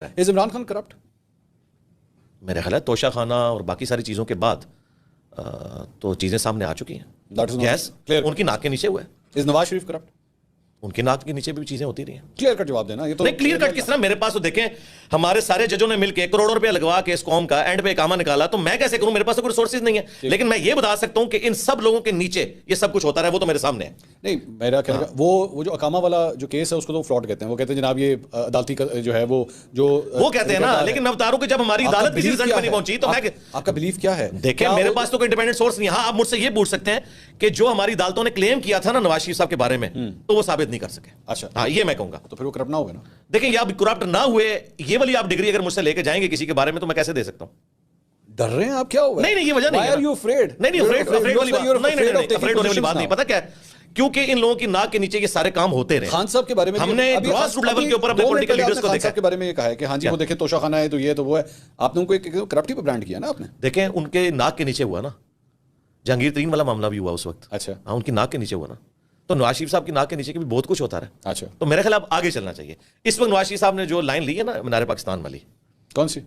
Is Imran Khan corrupt? میرے خیال ہے توشہ خانہ اور باقی ساری چیزوں کے بعد تو چیزیں سامنے آ چکی ہیں. That is not yes clear. ان کی ناک کے نیچے ہوا ہے, Is Nawaz Sharif corrupt? ان کے ناک کے نیچے بھی چیزیں ہوتی رہی ہیں. کلیئر کٹ جواب دینا. یہ تو نہیں کلیئر کٹ کس طرح, میرے پاس تو دیکھیں ہمارے سارے ججوں نے مل کے کروڑوں روپے لگوا کے اس قوم کا اینڈ پہ کاما نکالا, تو میں کیسے کروں, میرے پاس کوئی ریسورسز نہیں ہے. لیکن میں یہ بتا سکتا ہوں کہ ان سب لوگوں کے نیچے یہ سب کچھ ہوتا رہا, وہ تو میرے سامنے ہے. نہیں میرا کہنا وہ جو اقامہ والا جو کیس ہے اس کو تو فراڈ کہتے ہیں. وہ کہتے ہیں جناب یہ عدالتی جو ہے وہ کہتے ہیں نا, لیکن ابتاروں کہ جب ہماری عدالت کسی رزلٹ پہ نہیں پہنچی تو میں آپ کا بلیف کیا ہے؟ دیکھیں میرے پاس تو کوئی انڈیپینڈنٹ سورس نہیں. ہاں آپ مجھ سے یہ پوچھ سکتے ہیں کہ جو ہماری عدالتوں نے کلیم کیا تھا نا نواز شریف صاحب کے بارے میں, تو وہ ثابت نہیں کر سکے. اچھا ہاں یہ میں کہوں گا. تو پھر وہ کرپٹ نہ ہوگا نا. دیکھیں یہ آپ کرپٹ نہ ہوئے, یہ والی آپ ڈگری اگر مجھ سے لے کے جائیں گے کسی کے بارے میں تو میں کیسے دے سکتا ہوں؟ ڈر رہے ہیں آپ, کیا ہوا؟ نہیں یہ وجہ نہیں. Why are you afraid? نہیں افریڈ والی بات نہیں. پتہ کیا ہے, کیونکہ ان لوگوں کی ناک کے نیچے یہ سارے کام ہوتے رہے. خان صاحب کے بارے میں ہم نے گراس روٹ لیول کے اوپر اپنے پولیٹیکل لیڈرز کو دیکھا. صاحب کے بارے میں یہ کہا ہے کہ ہاں جی وہ دیکھیں توشہ خانہ ہے تو یہ تو وہ ہے. آپ نے ان کو ایک کرپٹی پہ برانڈ کیا نا آپ نے. دیکھیں ان کے ناک کے نیچے ہوا نا, جہانگیر ترین والا معاملہ بھی ہوا اس وقت. اچھا ہاں ان کی ناک کے نیچے ہوا نا, تو نواز شریف صاحب کی ناک کے نیچے بھی بہت کچھ ہوتا رہا. اچھا تو میرے خیال اب آگے چلنا چاہیے. اس وقت نواز شریف صاحب نے جو لائن لی ہے نا مینار پاکستان والی, کون سی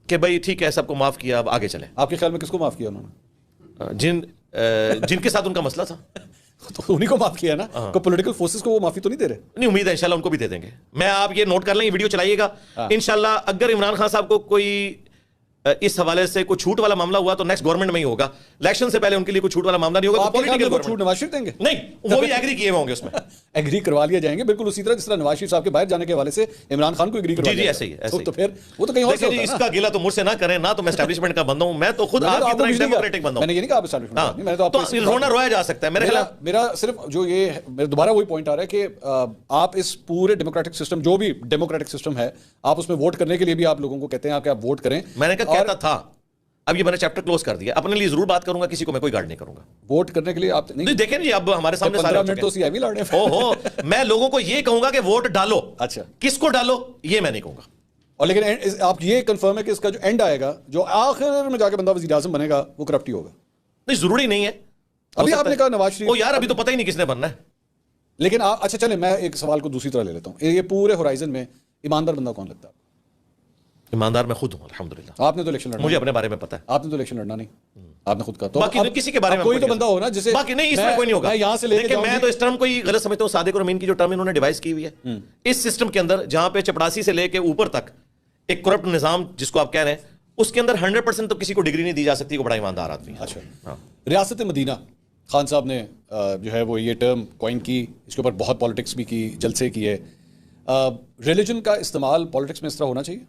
کہ بھائی ٹھیک ہے سب کو معاف کیا اب آگے چلیں, آپ کے خیال میں کس کو معاف کیا انہوں نے؟ جن کے ساتھ ان کا مسئلہ تھا تو انہیں کو معاف کیا نا. کو پولیٹیکل فورسز کو وہ معافی تو نہیں دے رہے؟ نہیں امید ہے انشاءاللہ ان کو بھی دے دیں گے. میں آپ یہ نوٹ کر لیں, یہ ویڈیو چلائیے گا انشاءاللہ. اگر عمران خان صاحب کو کوئی اس حوالے سے کوئی چھوٹ والا معاملہ ہوا تو نیکسٹ گورنمنٹ میں ہی ہوگا. الیکشن سے پہلے ان کے لیے کوئی چھوٹ والا معاملہ نہیں ہوگا. پولیٹیکل چھوٹ نواز شریف دیں گے؟ نہیں وہ بھی ایگری کیے ہوں گے اس میں. ایگری کروا لیا جائیں گے بالکل اسی طرح جس طرح نواز شریف صاحب کے باہر جانے کے حوالے سے عمران خان کو ایگری کروا جی ایسے ہی. تو پھر وہ تو کہیں اور سے ہوتا ہے. اس کا گلہ تو مجھ سے نہ کریں نا, تو میں اسٹیبلشمنٹ کا بندہ ہوں, میں تو خود آپ کی طرح ڈیموکریٹک بندہ ہوں. میں نے یہ نہیں کہا آپ اسٹیبلشمنٹ نہیں, میں نے تو آپ کو رونا رویا جا سکتا ہے. میرے خلاف میرا صرف جو یہ میرا دوبارہ وہی پوائنٹ آ رہا ہے کہ آپ اس پورے ڈیموکریٹک سسٹم جو بھی ڈیموکریٹک سسٹم ہے آپ اس میں ووٹ کرنے کے لیے بھی آپ لوگوں کو کہتے ہیں کہ آپ ووٹ کریں. میں نے کہتا تھا, اب یہ میں نے چیپٹر کلوز کر دیا. اپنے لیے ضرور بات کروں گا, کسی کو میں کوئی گارڈ نہیں کروں گا. ووٹ کرنے کے لیے آپ نہیں دیکھیں جی اب ہمارے سامنے 15 منٹ تو سی بھی لڑنے میں لوگوں کو یہ کہوں گا کہ ووٹ ڈالو. اچھا کس کو ڈالو یہ میں نہیں کہوں گا. اور لیکن آپ یہ کنفرم ہے کہ اس کا جو اینڈ آئے گا, جو آخر میں جا کے بندہ وزیر اعظم بنے گا, وہ کرپٹ ہی ہوگا؟ نہیں ضروری نہیں ہے. ابھی آپ نے کہا نواز شریف, یار ابھی تو پتہ ہی نہیں کس نے بننا ہے. لیکن اچھا چلیں میں ایک سوال کو دوسری طرح لے لیتا ہوں. یہ پورے ہورائزن میں ایماندار بندہ کون لگتا ہے؟ ایماندار میں خود ہوں الحمدللہ. آپ نے تو الیکشن لڑنا, مجھے اپنے بارے میں پتا ہے. آپ نے تو الیکشن لڑنا نہیں, آپ نے خود کہا. تو باقی کسی کے بارے میں کوئی تو بندہ ہو نا جسے باقی نہیں, اس میں کوئی نہیں ہوگا. یہاں سے لے کے میں تو اس ٹرم کو ہی غلط سمجھتا ہوں. صادق اور امین کی جو ٹرم انہوں نے ڈیوائس کی ہوئی ہے اس سسٹم کے اندر, جہاں پہ چپڑاسی سے لے کے اوپر تک ایک کرپٹ نظام جس کو آپ کہہ رہے ہیں, اس کے اندر 100% تو کسی کو ڈگری نہیں دی جا سکتی. کو بڑا ایماندار آدمی. اچھا ریاست مدینہ خان صاحب نے جو ہے وہ یہ ٹرم کوائن کی, اس کے اوپر بہت پالیٹکس بھی کی, جلسے کیے. ریلیجن کا استعمال پالیٹکس میں اس طرح ہونا چاہیے؟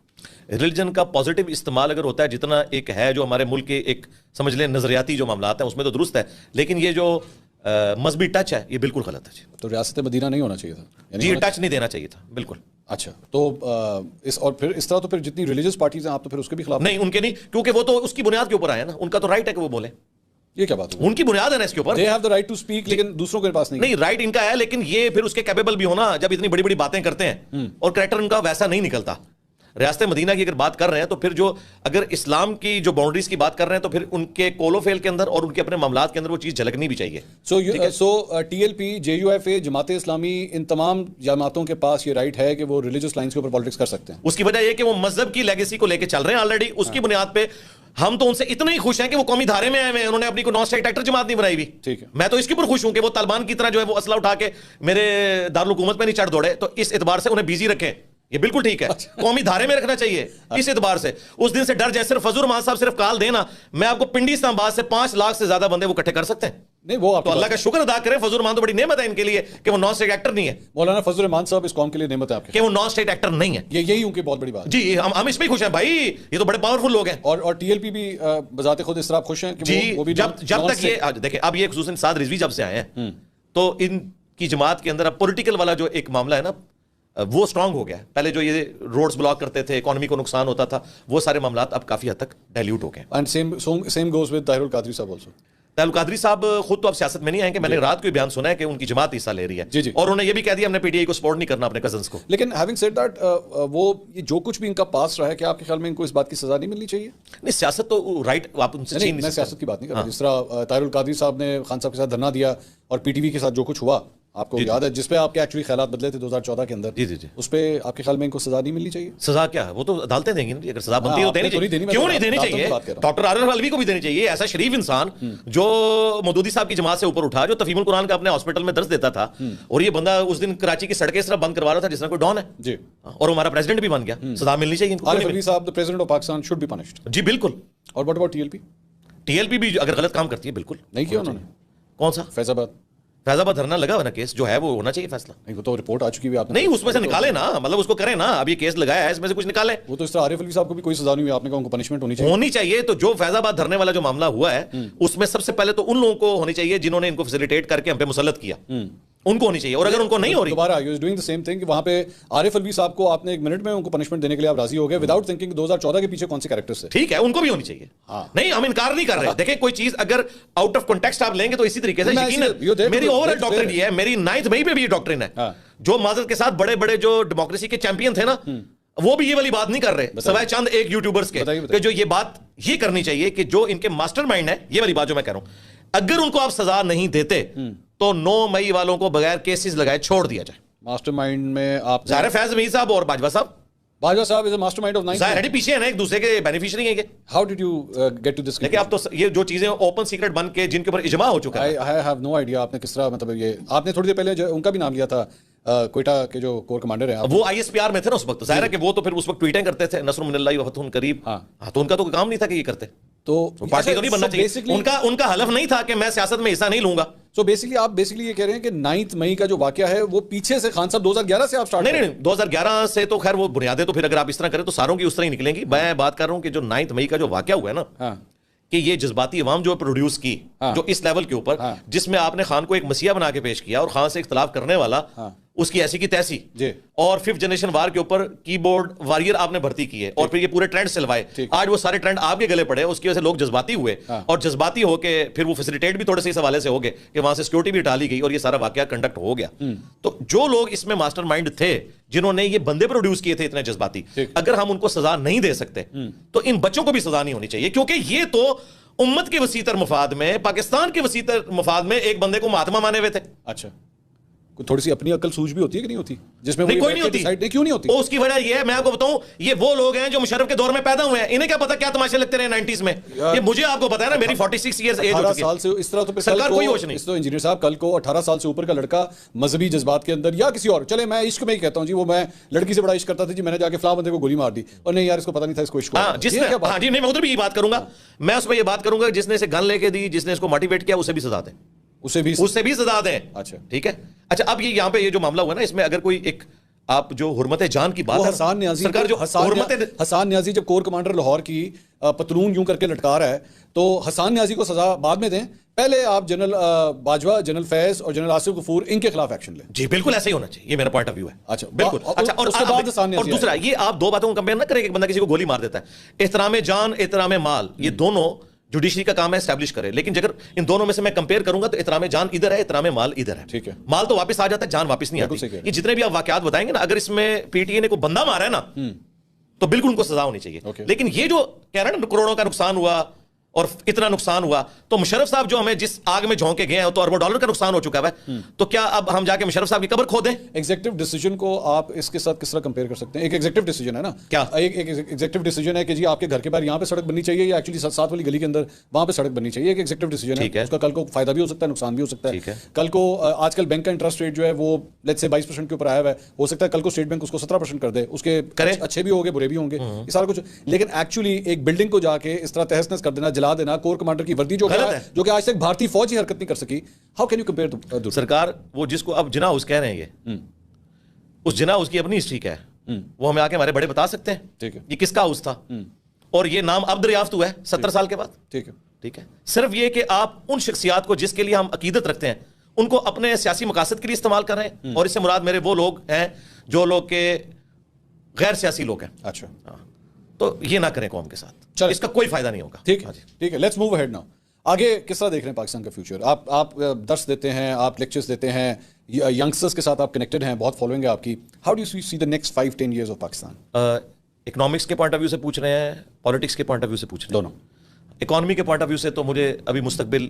ریلیجن کا پازیٹیو استعمال اگر ہوتا ہے جتنا ایک ہے جو ہمارے ملک کے ایک سمجھ لیں نظریاتی جو معاملات ہیں اس میں تو درست ہے, لیکن یہ جو مذہبی ٹچ ہے یہ بالکل غلط ہے. تو ریاست مدینہ نہیں ہونا چاہیے تھا جی, ٹچ نہیں دینا چاہیے تھا بالکل. اچھا تو اور پھر اس طرح تو پھر جتنی ریلیجس پارٹیز ہیں آپ تو پھر اس کے بھی خلاف نہیں, ان کے نہیں, کیونکہ وہ تو اس کی بنیاد کے اوپر آئے نا, ان کا تو رائٹ ہے کہ وہ بولیں. یہ کیا بات ہے؟ ان کی بنیاد ہے نا اس کے اوپر. they have the right to speak, لیکن دوسروں کے پاس نہیں. رائٹ ان کا ہے, لیکن یہ پھر اس کے کیپیبل بھی ہونا جب اتنی بڑی بڑی باتیں کرتے ہیں اور کریکٹر ان کا ویسا نہیں نکلتا. ریاست مدینہ کی اگر بات کر رہے ہیں تو پھر جو اگر اسلام کی جو باؤنڈریز کی بات کر رہے ہیں تو پھر ان کے کول و فیل کے اندر اور ان کے اپنے معاملات کے اندر وہ چیز جھلکنی بھی چاہیے. So T L P, J U F A, Jamaat Islami, ان تمام جماعتوں کے پاس یہ رائٹ ہے کہ وہ ریلیجس لائنز کے اوپر پالیٹکس کر سکتے ہیں. اس کی وجہ یہ کہ وہ مذہب کی لیگیسی کو لے کے چل رہے ہیں آلریڈی. اس کی بنیاد پہ ہم تو ان سے اتنے ہی خوش ہیں کہ وہ قومی دھارے میں آئے ہوئے ہیں. انہوں نے اپنی کو نان اسٹیٹ ایکٹر جماعت نہیں بنائی ہوئی. ٹھیک ہے, میں تو اس کے اوپر خوش ہوں کہ وہ طالبان کی طرح جو ہے وہ اسلحہ اٹھا کے میرے دارالحکومت پہ نہیں چڑھ دوڑے. تو اس اعتبار سے انہیں بیزی رکھیں, یہ بالکل ٹھیک ہے. قومی دھارے میں رکھنا چاہیے اس اعتبار سے. اس دن سے ڈر جائے. صرف فضل الرحمان صاحب صرف کال دینا, میں آپ کو پنڈی اسلام آباد سے 5 لاکھ سے زیادہ بندے وہ اکٹھے کر سکتے ہیں. نہیں وہ آپ تو اللہ کا شکر ادا کریں. فضل الرحمان تو بڑی نعمت ہے ان کے لیے کہ وہ نان اسٹیٹ ایکٹر نہیں ہے. مولانا فضل الرحمان صاحب اس قوم کے لیے نعمت ہے آپ کے, کہ وہ نان اسٹیٹ ایکٹر نہیں ہے. یہی ان کی بہت بڑی بات ہے. جی ہم اس پہ خوش ہیں بھائی, یہ تو بڑے پاورفل لوگ ہیں. اور ٹی ایل پی بھی بذات خود اس طرح خوش ہیں کہ وہ بھی جب تک یہ دیکھیں اب یہ خصوصاً سعد رضوی جب سے آئے ہیں تو ان کی جماعت کے اندر اب پولیٹیکل والا جو ایک معاملہ ہے نا وہ اسٹرانگ ہو گیا. پہلے جو یہ روڈز بلاک کرتے تھے, اکانومی کو نقصان ہوتا تھا, وہ سارے معاملات اب کافی حد تک ڈائلیوٹ ہو گئے. And same goes with Tahir al Qadri صاحب آلسو. طاہر القادری صاحب خود تو اب سیاست میں نہیں آئیں گے. میں نے رات کو یہ بیان سنا ہے کہ ان کی جماعت حصہ لے رہی ہے. جی اور انہوں نے یہ بھی کہہ دیا ہم نے پی ٹی آئی کو سپورٹ نہیں کرنا اپنے کزنس کو. لیکن ہیونگ سیڈ دیٹ وہ یہ جو کچھ بھی ان کا پاس رہا ہے, کیا آپ کے خیال میں ان کو اس بات کی سزا نہیں ملنی چاہیے؟ نہیں سیاست تو رائٹ آپ ان سے چھین نہیں. میں سیاست کی بات نہیں کر رہا. جس طرح طاہر القادری صاحب نے خان صاحب کے ساتھ دھرنا دیا اور پی ٹی وی کے ساتھ جو کچھ ہوا آپ کو یاد ہے جس پہ آپ کے ایکچولی خیالات بدلے تھے 2014 کے اندر, جی اس پہ آپ کے خیال میں ان کو سزا نہیں ملنی چاہیے؟ سزا کیا ہے, وہ تو عدالتیں دیں گی نا, اگر سزا بنتی ہے تو دینی چاہیے. کیوں نہیں دینی چاہیے؟ ڈاکٹر عارف علوی کو بھی دینی چاہیے. ایسا شریف انسان جو مودودی صاحب کی جماعت سے اوپر اٹھا, جو تفہیم القرآن کا اپنے ہاسپٹل میں درس دیتا تھا, اور یہ بندہ اس دن کراچی کی سڑکیں اس طرح بند کروا رہا تھا جس طرح کوئی ڈان ہے جی, اور ہمارا پریزیڈنٹ بھی بن گیا. سزا ملنی چاہیے. عارف علوی صاحب the president of Pakistan should be punished. جی بالکل. اور what about T L P? T L P بھی اگر غلط کام کرتی ہے بالکل نہیں کیا انہوں نے. کون سا؟ فیض آباد. فیض آباد دھرنا لگا ہوا نا کیس جو ہے وہ ہونا چاہیے فیصلہ. نہیں وہ تو رپورٹ آ چکی ہے, آپ نہیں اس میں سے نکالے نا, مطلب اس کو کریں نا. اب یہ کیس لگایا ہے اس میں سے کچھ نکالیں. وہ تو اس طرح عارف علوی صاحب کو بھی کوئی سزا نہیں ہوئی, آپ نے کہا ان کو پنشمنٹ ہونی چاہیے. تو جو فیض آباد دھرنے والا جو معاملہ ہوا ہے اس میں سب سے پہلے تو ان لوگوں کو ہونی چاہیے جنہوں نے ان کو فیسیلیٹیٹ کر کے ہم پہ مسلط کیا, ان کو ہونی چاہیے. اور اگر ان کو نہیں ہو رہی دوبارہ you is doing the same thing, وہاں پہ عارف علوی صاحب کو آپ نے ایک منٹ میں ان کو پنشمنٹ دینے کے لیے آپ راضی ہو گئے وداؤٹ تھنکنگ 2014 کے پیچھے کون سے کیریکٹرز تھے. ٹھیک ہے ان کو بھی ہونی چاہیے. نہیں ہم انکار نہیں کر رہے. دیکھیں کوئی چیز اگر آؤٹ آف کنٹیکسٹ آپ لیں گے تو اسی طریقے سے میری اوور آل ڈاکٹرن یہ ہے, میری 9 مئی پہ بھی یہ ڈاکٹرن ہے. جو معذرت کے ساتھ بڑے بڑے جو ڈیموکریسی کے چیمپئن تھے نا, وہ بھی یہ والی بات نہیں کر رہے سوائے چند ایک یوٹیوبرز کے, کہ جو یہ بات یہ کرنی چاہیے کہ جو ان کے ماسٹر مائنڈ ہے, یہ والی بات جو میں کہہ رہا ہوں, اگر ان کو آپ سزا نہیں دیتے تو 9 مئی والوں کو بغیر کیسز لگائے چھوڑ دیا جائے. ماسٹر مائنڈ میں آپ ظاہر فیض میر صاحب اور باجوہ صاحب, باجوہ صاحب از اے ماسٹر مائنڈ آف 9. ظاہر ہے پیچھے ہیں ایک دوسرے کے بینیفیشری ہیں. How did you get to this? لیکن اب تو یہ جو چیزیں اوپن سیکرٹ بن کے جن کے اوپر اجماع ہو چکا ہے, آئی ہیو نو آئیڈیا. آپ نے کس طرح, مطلب یہ آپ نے تھوڑی دیر پہلے ان کا بھی نام لیا تھا, کوئٹہ کے جو کور کمانڈر ہیں, وہ آئی ایس پی آر میں تھے نا اس وقت. ظاہر ہے کہ وہ تو پھر اس وقت ٹویٹیں کرتے تھے نصر من اللہ وفتح قریب. ہاں تو ان کا تو کام نہیں تھا کہ یہ کرتے, تو پارٹی تو نہیں بننا چاہیے. ان کا حلف نہیں تھا کہ میں سیاست میں حصہ نہیں لوں گا. سو بیسکلی آپ یہ کہہ رہے ہیں کہ 9 مئی کا جو واقعہ ہے وہ پیچھے سے خان صاحب 2011 سے آپ سٹارٹ. نہیں 2011 سے تو خیر وہ بنیادیں تو پھر اگر آپ اس طرح کریں تو ساروں کی اس طرح ہی نکلیں گی. میں بات کر رہا ہوں کہ جو 9 مئی کا جو واقعہ ہوا ہے نا, کہ یہ جذباتی عوام جو پروڈیوس کی جو اس لیول کے اوپر, جس میں آپ نے خان کو ایک مسیحا بنا کے پیش کیا اور خان سے اختلاف کرنے والا اس کی ایسی کی تیسی, اور 5th جنریشن وار کے اوپر کی بورڈ وارئر آپ نے بھرتی کیے, اور پھر یہ پورے ٹرینڈ سلوائے. آج وہ سارے ٹرینڈ آپ کے گلے پڑے, اس کی وجہ سے لوگ جذباتی ہوئے, اور جذباتی ہو کے پھر وہ فیسیلیٹیٹ بھی تھوڑے سے اس حوالے سے ہو گئے کہ وہاں سے سیکورٹی بھی ڈالی گئی اور یہ سارا واقعہ کنڈکٹ ہو گیا. تو جو لوگ اس میں ماسٹر مائنڈ تھے جنہوں نے یہ بندے پروڈیوس کیے تھے اتنے جذباتی, اگر ہم ان کو سزا نہیں دے سکتے تو ان بچوں کو بھی سزا نہیں ہونی چاہیے, کیونکہ یہ تو امت کے وسیع تر مفاد میں, پاکستان کے وسیع تر مفاد میں ایک بندے کو مہاتما مانے ہوئے تھے. اچھا تھوڑی سی اپنی عقل سوج بھی ہوتی ہے کہ نہیں ہوتی, جس میں کوئی نہیں ہوتی. کیوں نہیں ہوتی؟ اس کی وجہ یہ ہے, میں آپ کو بتاؤں, یہ وہ لوگ ہیں جو مشرف کے دور میں پیدا ہوئے ہیں, انہیں کیا پتا کیا تماشے لگتے رہے 90s میں. یہ مجھے آپ کو پتا ہے نا, میری 46 ایئرز ایج ہو چکی ہے. 18 سال سے اس طرح تو سرکار کوئی ہوش نہیں. اس تو انجینئر صاحب کل کو 18 سال سے اوپر کا لڑکا مذہبی جذبات کے اندر یا کسی اور, چلے میں عشق میں ہی کہتا ہوں جی, وہ میں لڑکی سے بڑا عشق کرتا تھا جی, میں نے جا کے فلاں بندے کو گولی مار دی, اور نہیں یار اس کو پتا نہیں تھا اس کو عشق. ہاں جی نہیں, میں ادھر بھی یہ بات کروں گا, میں اس میں یہ بات کروں گا جس نے اسے گن لے کے دی, جس نے اس کو موٹیویٹ کیا, اسے بھی سزا دیں, اسے بھی سزا دیں. اچھا ٹھیک ہے. اچھا اب یہ یہاں پہ یہ جو معاملہ ہوا نا, اس میں اگر کوئی ایک آپ جو حرمت جان کی بات ہے, حسان نیازی جب کور کمانڈر لاہور کی پتلون یوں کر کے لٹکا رہا ہے, تو حسان نیازی کو سزا بعد میں دیں, پہلے آپ جنرل باجوہ, جنرل فیض اور جنرل آصف غفور ان کے خلاف ایکشن لیں. جی بالکل ایسا ہی ہونا چاہیے, یہ میرا پوائنٹ آف ویو ہے. اچھا بالکل. اچھا اور دوسرا یہ آپ دو باتوں کو کمپیئر نہ کریں کہ ایک بندہ کسی کو گولی مار دیتا ہے. احترام جان, احترام مال, یہ دونوں جوڈیشری کا کام ہے اسٹیبلش کرے, لیکن اگر ان دونوں میں سے میں کمپیئر کروں گا تو احترام جان ادھر ہے, احترام مال ادھر ہے. ٹھیک ہے, مال تو واپس آ جاتا ہے, جان واپس نہیں آتی. یہ جتنے بھی آپ واقعات بتائیں گے نا, اگر اس میں پی ٹی اے نے کوئی بندہ مارا ہے نا تو بالکل ان کو سزا ہونی چاہیے. لیکن یہ جو کہہ رہے ہیں نا کروڑوں کا نقصان ہوا اور اتنا نقصان ہوا, تو مشرف صاحب جو ہمیں جس آگ میں جھونک کے گئے ہیں تو اربوں ڈالر کا نقصان ہو چکا ہے, تو کیا اب ہم جا کے مشرف صاحب کی قبر کھو دیں؟ ایگزیکٹو ڈیسیجن کو آپ اس کے ساتھ کس طرح کمپیئر کر سکتے ہیں؟ ایک ایگزیکٹو ڈیسیجن ہے نا, کیا ایک ایگزیکٹو ڈیسیجن ہے کہ جی آپ کے گھر کے باہر یہاں پہ سڑک بننی چاہیے, یا ایکچولی ساتھ والی گلی کے اندر وہاں پہ سڑک بننی چاہیے. ایک ایگزیکٹو ڈیسیجن ہے, اس کا کل کو فائدہ بھی ہو سکتا ہے, نقصان بھی ہو سکتا ہے. کل کو آج کل بینک کا انٹرسٹ ریٹ جو ہے وہ لیٹس سے 22% کے اوپر آیا ہوا ہے, ہو سکتا ہے کل کو اسٹیٹ بینک اس کو 17% کر دے, اس کے اچھے بھی ہوں گے برے بھی ہوں گے, یہ سارا کچھ. لیکن ایکچولی ایک بلڈنگ کو جا کے اس طرح تہس نہس کر دینا, جلا دینا, کور کمانڈر کی وردی جو کہ آج تک بھارتی فوج ہی حرکت نہیں کر سکی, ہاؤ کین یو کمپیئر؟ سرکار وہ جس کو اب جنا ہاؤس کہہ رہے ہیں, یہ اس جنا ہاؤس کی اپنی ہسٹری کیا ہے, وہ ہمیں آ کے ہمارے بڑے بتا سکتے ہیں یہ کس کا ہاؤس تھا, اور یہ نام اب دریافت ہوا ہے 70 سال کے بعد. ٹھیک ہے, صرف یہ کہ آپ ان شخصیات کو جس کے لیے ہم عقیدت رکھتے ہیں ان کو اپنے سیاسی مقاصد کے لیے استعمال کر رہے ہیں, اور اس سے مراد میرے وہ لوگ ہیں جو لوگ کے غیر سیاسی لوگ ہیں. اچھا, تو یہ نہ کریں قوم کے ساتھ, اس کا کوئی فائدہ نہیں ہوگا. ٹھیک ہے, لیٹس موو اہیڈ ناؤ. آگے کس طرح دیکھ رہے ہیں پاکستان کا فیوچر؟ آپ درس دیتے ہیں, آپ لیکچرز دیتے ہیں, ینگسٹرز کے ساتھ آپ کنیکٹڈ ہیں, بہت فالوئنگ ہے آپ کی. How do you see the next 5-10 years of Pakistan? Economics کے پوائنٹ آف ویو سے پوچھ رہے ہیں, پالیٹکس کے پوائنٹ آف ویو سے پوچھ رہے ہیں؟ دونوں. اکانومی کے پوائنٹ آف ویو سے تو مجھے ابھی مستقبل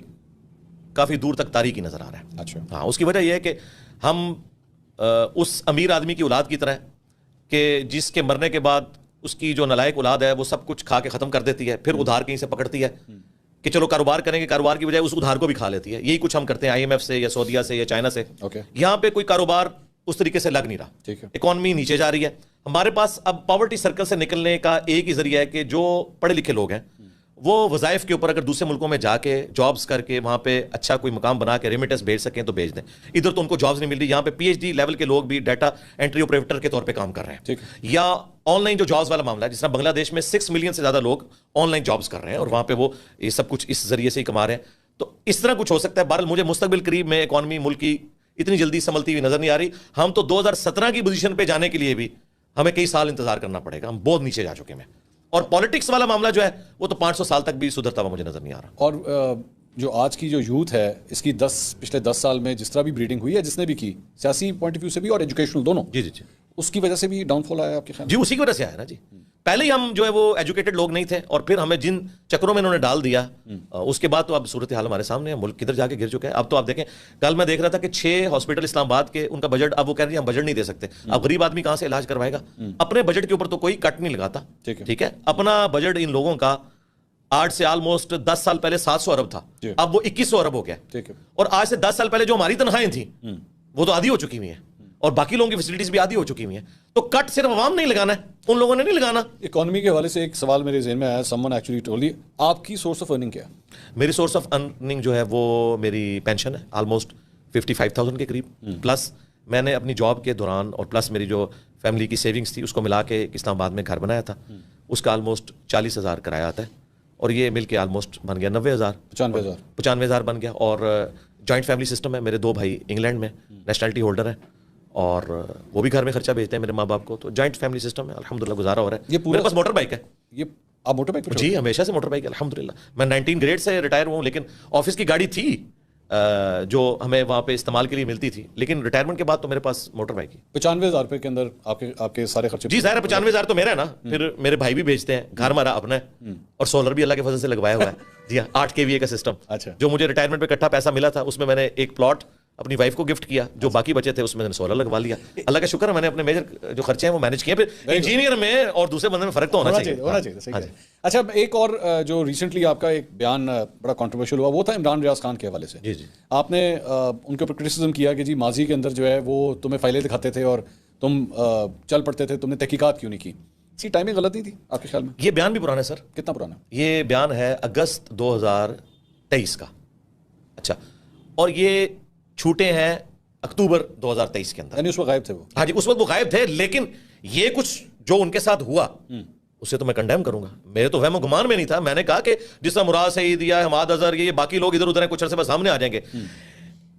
کافی دور تک تاریکی نظر آ رہا ہے. اچھا. ہاں اس کی وجہ یہ ہے کہ ہم اس امیر آدمی کی اولاد کی طرح کہ جس کے مرنے کے بعد اس کی جو نالائق اولاد ہے وہ سب کچھ کھا کے ختم کر دیتی ہے, پھر ادھار کہیں سے پکڑتی ہے کہ چلو کاروبار کریں گے, کاروبار کی بجائے اس ادھار کو بھی کھا لیتی ہے. یہی کچھ ہم کرتے ہیں IMF سے یا سعودیہ سے یا چائنا سے. یہاں پہ کوئی کاروبار اس طریقے سے لگ نہیں رہا, اکانومی نیچے جا رہی ہے. ہمارے پاس اب پاورٹی سرکل سے نکلنے کا ایک ہی ذریعہ ہے کہ جو پڑھے لکھے لوگ ہیں وہ وظائف کے اوپر اگر دوسرے ملکوں میں جا کے جابز کر کے وہاں پہ اچھا کوئی مقام بنا کے ریمیٹنس بھیج سکیں تو بھیج دیں. ادھر تو ان کو جابز نہیں مل رہی. یہاں پہ PhD لیول کے لوگ بھی ڈیٹا انٹری آپریٹر کے طور پہ کام کر رہے ہیں. یا آن لائن جو جابز والا معاملہ ہے, جس طرح بنگلہ دیش میں 6 ملین سے زیادہ لوگ آن لائن جابز کر رہے ہیں اور وہاں پہ وہ یہ سب کچھ اس ذریعے سے ہی کما رہے ہیں. تو اس طرح کچھ ہو سکتا ہے. بہرحال مجھے مستقبل قریب میں اکانومی ملک کی اتنی جلدی سنبھلتی ہوئی نظر نہیں آ رہی. ہم تو 2017 کی پوزیشن پہ جانے کے لیے بھی ہمیں کئی سال انتظار کرنا پڑے گا. ہم بہت نیچے جا چکے ہیں. اور پالیٹکس والا معاملہ جو ہے وہ تو 500 سال تک بھی سدھرتا ہوا مجھے نظر نہیں آ رہا. اور جو آج کی جو یوتھ ہے اس کی پچھلے 10 سال میں جس طرح بھی بریڈنگ ہوئی ہے, جس نے بھی کی, سیاسی پوائنٹ آف ویو سے بھی اور ایجوکیشنل دونوں, جی اس کی وجہ سے بھی ڈاؤن فال آیا آپ کے خیال؟ جی اسی کی وجہ سے آیا نا جی. پہلے ہی ہم جو ہے وہ ایجوکیٹڈ لوگ نہیں تھے اور پھر ہمیں جن چکروں میں انہوں نے ڈال دیا اس کے بعد تو اب صورتحال ہمارے سامنے ہے. ملک کدھر جا کے گر چکا ہے. اب تو آپ دیکھیں, کل میں دیکھ رہا تھا کہ 6 ہاسپٹل اسلام آباد کے ان کا بجٹ, اب وہ کہہ رہے ہیں ہم بجٹ نہیں دے سکتے. اب غریب آدمی کہاں سے علاج کروائے گا؟ اپنے بجٹ کے اوپر تو کوئی کٹ نہیں لگاتا. ٹھیک ہے, اپنا بجٹ ان لوگوں کا آج سے آلموسٹ 10 سال پہلے 700 ارب تھا, اب وہ 2100 ارب ہو گیا. اور آج سے 10 سال پہلے جو ہماری تنخواہیں تھیں وہ تو آدھی ہو چکی ہوئی ہیں اور باقی لوگوں کی فیسلٹیز بھی آدھی ہو چکی ہوئی ہیں. تو کٹ صرف عوام نہیں لگانا ہے, ان لوگوں نے نہیں لگانا. اکانومی کے حوالے سے ایک سوال میرے ذہن میں آیا. سمون ایکچولی ٹولڈ می, آپ کی سورس آف ارننگ کیا ہے؟ میری سورس آف ارننگ جو ہے وہ میری پینشن ہے, آلموسٹ 55,000 کے قریب. پلس میں نے اپنی جاب کے دوران اور پلس میری جو فیملی کی سیونگس تھی اس کو ملا کے اسلام آباد میں گھر بنایا تھا. اس کا آلموسٹ 40,000 کرایہ آتا ہے اور یہ مل کے آلموسٹ بن گیا 90,000 95,000 بن گیا. اور جوائنٹ فیملی سسٹم ہے. میرے 2 بھائی انگلینڈ میں نیشنلٹی ہولڈر ہیں اور وہ بھی گھر میں خرچہ بھیجتے ہیں میرے ماں باپ کو. تو جوائنٹ فیملی سسٹم ہے, الحمدللہ گزارا ہو رہا ہے. میرے پاس موٹر بائک ہے. یہ آپ موٹر بائک؟ جی ہمیشہ سے موٹر بائک ہے الحمدللہ. میں 19 گریڈ سے ریٹائر ہوں, لیکن آفس کی گاڑی تھی جو ہمیں وہاں پہ استعمال کے لیے ملتی تھی, لیکن ریٹائرمنٹ کے بعد تو میرے پاس موٹر بائک ہے. 95,000 روپے کے اندر آپ کے سارے خرچے؟ جی ظاہر ہے 95,000 تو میرا ہے نا, پھر میرے بھائی بھی بیچتے ہیں, گھر ہمارا اپنا ہے اور سولر بھی اللہ کے فضل سے لگوایا ہوا ہے. جی ہاں 8 KVA کا سسٹم. اچھا. جو مجھے ریٹائرمنٹ پہ اکٹھا پیسہ ملا تھا اس میں نے ایک پلاٹ اپنی وائف کو گفٹ کیا, جو باقی بچے تھے اس میں نے سولر لگوا لیا. اللہ کا شکر ہے میں نے اپنے میجر جو خرچے ہیں وہ مینیج کیے. پھر انجینئر میں اور دوسرے بندے میں فرق تو ہونا چاہیے. اچھا ایک اور جو ریسنٹلی آپ کا ایک بیان بڑا کنٹروورشل ہوا وہ تھا عمران ریاض خان کے حوالے سے. جی آپ نے ان کے اوپر کرٹیسزم کیا کہ جی ماضی کے اندر جو ہے وہ تمہیں فائلیں دکھاتے تھے اور تم چل پڑتے تھے, تم نے تحقیقات کیوں نہیں کی؟ اسی ٹائمنگ غلط نہیں تھی آپ کے خیال میں؟ یہ بیان بھی پرانا ہے سر. کتنا پرانا؟ یہ بیان ہے اگست 2023 کا. اچھا, اور یہ چھوٹے ہیں اکتوبر 2023 کے اندر. یعنی اس وقت غائب تھے وہ؟ ہاں جی اس وقت وہ غائب تھے, لیکن یہ کچھ جو ان کے ساتھ ہوا اسے تو میں کنڈیم کروں گا. میرے تو وہم و گمان میں نہیں تھا. میں نے کہا کہ جس طرح مراد سعید یا حماد اظہر یہ باقی لوگ ادھر ادھر ہیں, کچھ عرصے بعد سامنے آ جائیں گے.